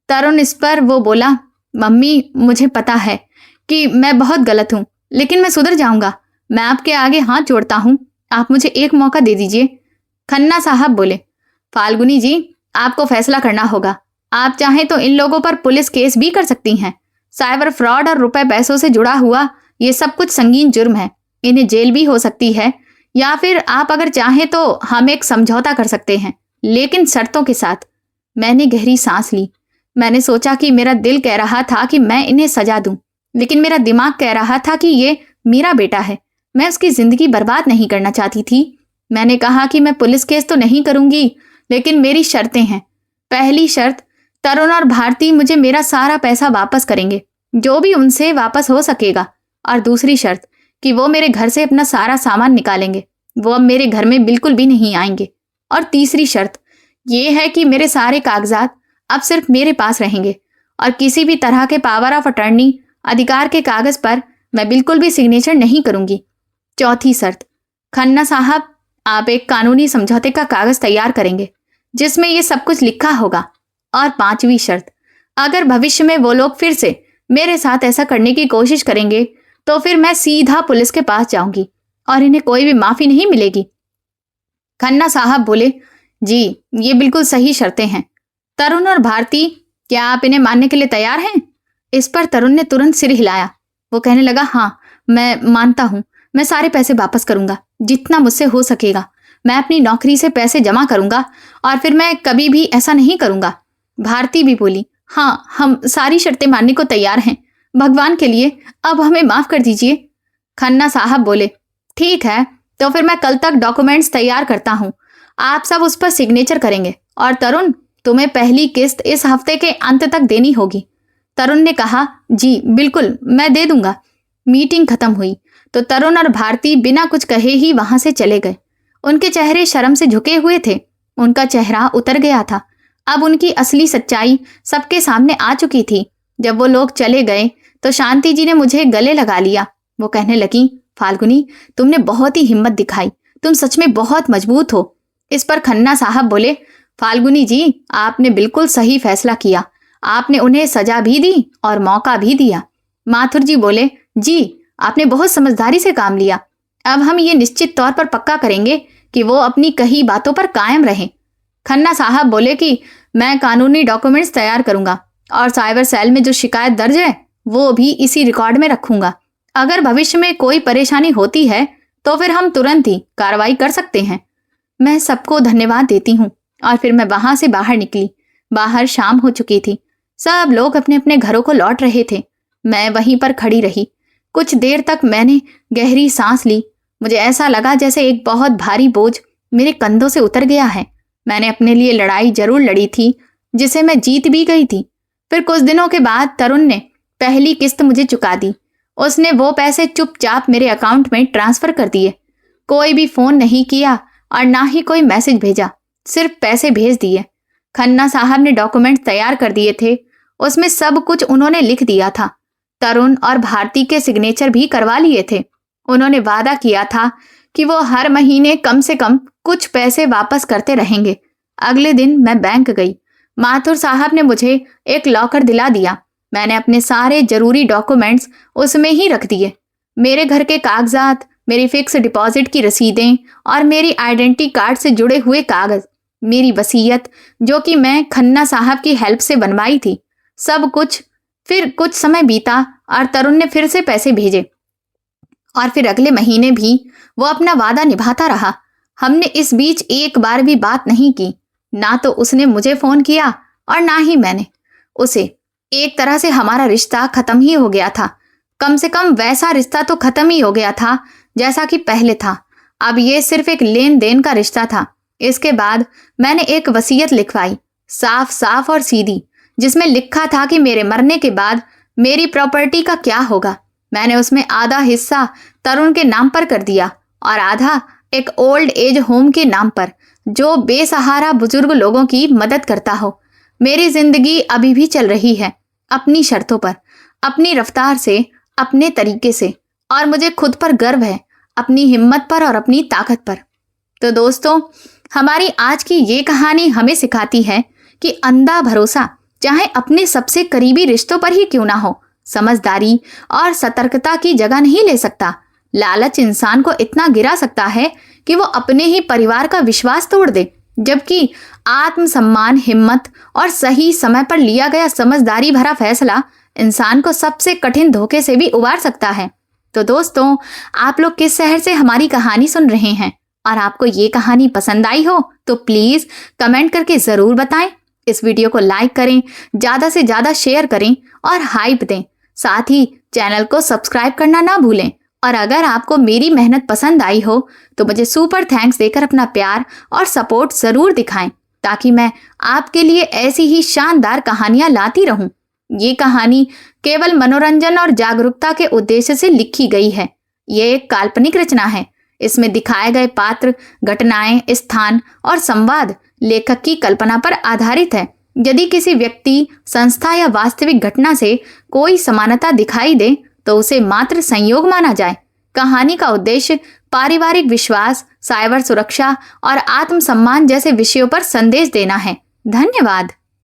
तरुण इस पर वो बोला, मम्मी, मुझे पता है कि मैं बहुत गलत हूं, लेकिन मैं सुधर जाऊंगा। मैं आपके आगे हाथ जोड़ता हूं, आप मुझे एक मौका दे दीजिए। खन्ना साहब बोले, फाल्गुनी जी, आपको फैसला करना होगा। आप चाहें तो इन लोगों पर पुलिस केस भी कर सकती हैं। साइबर फ्रॉड और रुपए पैसों से जुड़ा हुआ ये सब कुछ संगीन जुर्म है, इन्हें जेल भी हो सकती है, या फिर आप अगर चाहें तो हम एक समझौता कर सकते हैं, लेकिन शर्तों के साथ। मैंने गहरी सांस ली। मैंने सोचा कि मेरा दिल कह रहा था कि मैं इन्हें सजा दूं, लेकिन मेरा दिमाग कह रहा था कि ये मेरा बेटा है, मैं उसकी जिंदगी बर्बाद नहीं करना चाहती थी। मैंने कहा कि मैं पुलिस केस तो नहीं करूंगी, लेकिन मेरी शर्तें हैं। पहली शर्त, तरुण और भारती मुझे मेरा सारा पैसा वापस करेंगे, जो भी उनसे वापस हो सकेगा। और दूसरी शर्त कि वो मेरे घर से अपना सारा सामान निकालेंगे, वो अब मेरे घर में बिल्कुल भी नहीं आएंगे। और तीसरी शर्त ये है कि मेरे सारे कागजात अब सिर्फ मेरे पास रहेंगे और किसी भी तरह के पावर ऑफ अटर्नी, अधिकार के कागज पर मैं बिल्कुल भी सिग्नेचर नहीं करूंगी। चौथी शर्त, खन्ना साहब, आप एक कानूनी समझौते का कागज तैयार करेंगे जिसमें ये सब कुछ लिखा होगा। और पांचवी शर्त, अगर भविष्य में वो लोग फिर से मेरे साथ ऐसा करने की कोशिश करेंगे तो फिर मैं सीधा पुलिस के पास जाऊंगी और इन्हें कोई भी माफी नहीं मिलेगी। खन्ना साहब बोले, जी, ये बिल्कुल सही शर्तें हैं। तरुण और भारती, क्या आप इन्हें मानने के लिए तैयार हैं? इस पर तरुण ने तुरंत सिर हिलाया। वो कहने लगा, हाँ, मैं मानता हूं। मैं सारे पैसे वापस करूंगा, जितना मुझसे हो सकेगा। मैं अपनी नौकरी से पैसे जमा करूंगा और फिर मैं कभी भी ऐसा नहीं करूंगा। भारती भी बोली, हाँ, हम सारी शर्तें मानने को तैयार हैं। भगवान के लिए अब हमें माफ कर दीजिए। खन्ना साहब बोले, ठीक है, तो फिर मैं कल तक डॉक्यूमेंट्स तैयार करता हूँ। आप सब उस पर सिग्नेचर करेंगे। और तरुण, तुम्हें पहली किस्त इस हफ्ते के अंत तक देनी होगी। तरुण ने कहा, जी बिल्कुल, मैं दे दूंगा। मीटिंग खत्म हुई तो तरुण और भारती बिना कुछ कहे ही वहां से चले गए। उनके चेहरे शर्म से झुके हुए थे। उनका चेहरा उतर गया था। अब उनकी असली सच्चाई सबके सामने आ चुकी थी। जब वो लोग चले गए तो शांति जी ने मुझे गले लगा लिया। वो कहने लगी, फाल्गुनी, तुमने बहुत ही हिम्मत दिखाई, तुम सच में बहुत मजबूत हो। इस पर खन्ना साहब बोले, फाल्गुनी जी, आपने बिल्कुल सही फैसला किया। आपने उन्हें सजा भी दी और मौका भी दिया। माथुर जी बोले, जी, आपने बहुत समझदारी से काम लिया। अब हम ये निश्चित तौर पर पक्का करेंगे कि वो अपनी कही बातों पर कायम रहें। खन्ना साहब बोले कि मैं कानूनी डॉक्यूमेंट्स तैयार करूंगा और साइबर सेल में जो शिकायत दर्ज है वो भी इसी रिकॉर्ड में रखूंगा। अगर भविष्य में कोई परेशानी होती है तो फिर हम तुरंत ही कार्रवाई कर सकते हैं। मैं सबको धन्यवाद देती हूँ। और फिर मैं वहां से बाहर निकली। बाहर शाम हो चुकी थी। सब लोग अपने अपने घरों को लौट रहे थे। मैं वहीं पर खड़ी रही। कुछ देर तक मैंने गहरी सांस ली मुझे ऐसा लगा जैसे एक बहुत भारी बोझ मेरे कंधों से उतर गया है। मैंने अपने लिए लड़ाई जरूर लड़ी थी, जिसे मैं जीत भी गई थी। फिर कुछ दिनों के बाद तरुण ने पहली किस्त मुझे चुका दी। उसने वो पैसे चुपचाप मेरे अकाउंट में ट्रांसफर कर दिए। कोई भी फोन नहीं किया और ना ही कोई मैसेज भेजा, सिर्फ पैसे भेज दिए। खन्ना साहब ने डॉक्यूमेंट तैयार कर दिए थे, उसमें सब कुछ उन्होंने लिख दिया था। तरुण और भारती के सिग्नेचर भी करवा लिए थे। उन्होंने वादा किया था कि वो हर महीने कम से कम कुछ पैसे वापस करते रहेंगे। अगले दिन मैं बैंक गई। माथुर साहब ने मुझे एक लॉकर दिला दिया। मैंने अपने सारे जरूरी डॉक्यूमेंट्स उसमें ही रख दिए। मेरे घर के कागजात, मेरी फिक्स डिपॉजिट की रसीदें और मेरी आइडेंटिटी कार्ड से जुड़े हुए कागज, मेरी वसीयत जो कि मैं खन्ना साहब की हेल्प से बनवाई थी, सब कुछ। फिर कुछ समय बीता और तरुण ने फिर से पैसे भेजे और फिर अगले महीने भी वो अपना वादा निभाता रहा। हमने इस बीच एक बार भी बात नहीं की। ना तो उसने मुझे फोन किया और ना ही मैंने उसे। एक तरह से हमारा रिश्ता खत्म ही हो गया था। कम से कम वैसा रिश्ता तो खत्म ही हो गया था जैसा कि पहले था। अब ये सिर्फ एक लेन देन का रिश्ता था। इसके बाद मैंने एक वसीयत लिखवाई, साफ साफ और सीधी, जिसमें लिखा था कि मेरे मरने के बाद मेरी प्रॉपर्टी का क्या होगा। मैंने उसमें आधा हिस्सा तरुण के नाम पर कर दिया और आधा एक ओल्ड एज होम के नाम पर, जो बेसहारा बुजुर्ग लोगों की मदद करता हो। मेरी जिंदगी अभी भी चल रही है, अपनी शर्तों पर, अपनी रफ्तार से, अपने तरीके से, और मुझे खुद पर गर्व है, अपनी हिम्मत पर और अपनी ताकत पर। तो दोस्तों, हमारी आज की ये कहानी हमें सिखाती है कि अंधा भरोसा चाहे अपने सबसे करीबी रिश्तों पर ही क्यों ना हो, समझदारी और सतर्कता की जगह नहीं ले सकता। लालच इंसान को इतना गिरा सकता है कि वो अपने ही परिवार का विश्वास तोड़ दे, जबकि आत्मसम्मान, हिम्मत और सही समय पर लिया गया समझदारी भरा फैसला इंसान को सबसे कठिन धोखे से भी उबार सकता है। तो दोस्तों, आप लोग किस शहर से हमारी कहानी सुन रहे हैं और आपको ये कहानी पसंद आई हो तो प्लीज कमेंट करके जरूर बताएं। इस वीडियो को लाइक करें, ज्यादा से ज्यादा शेयर करें और हाइप दें। साथ ही चैनल को सब्सक्राइब करना ना भूलें। और अगर आपको मेरी मेहनत पसंद आई हो तो मुझे सुपर थैंक्स देकर अपना प्यार और सपोर्ट जरूर दिखाएं, ताकि मैं आपके लिए ऐसी ही शानदार कहानियां लाती रहूं। ये कहानी केवल मनोरंजन और जागरूकता के उद्देश्य से लिखी गई है। ये एक काल्पनिक रचना है। इसमें दिखाए गए पात्र, घटनाएं, स्थान और संवाद लेखक की कल्पना पर आधारित है। यदि किसी व्यक्ति, संस्था या वास्तविक घटना से कोई समानता दिखाई दे तो उसे मात्र संयोग माना जाए। कहानी का उद्देश्य पारिवारिक विश्वास, साइबर सुरक्षा और आत्मसम्मान जैसे विषयों पर संदेश देना है। धन्यवाद।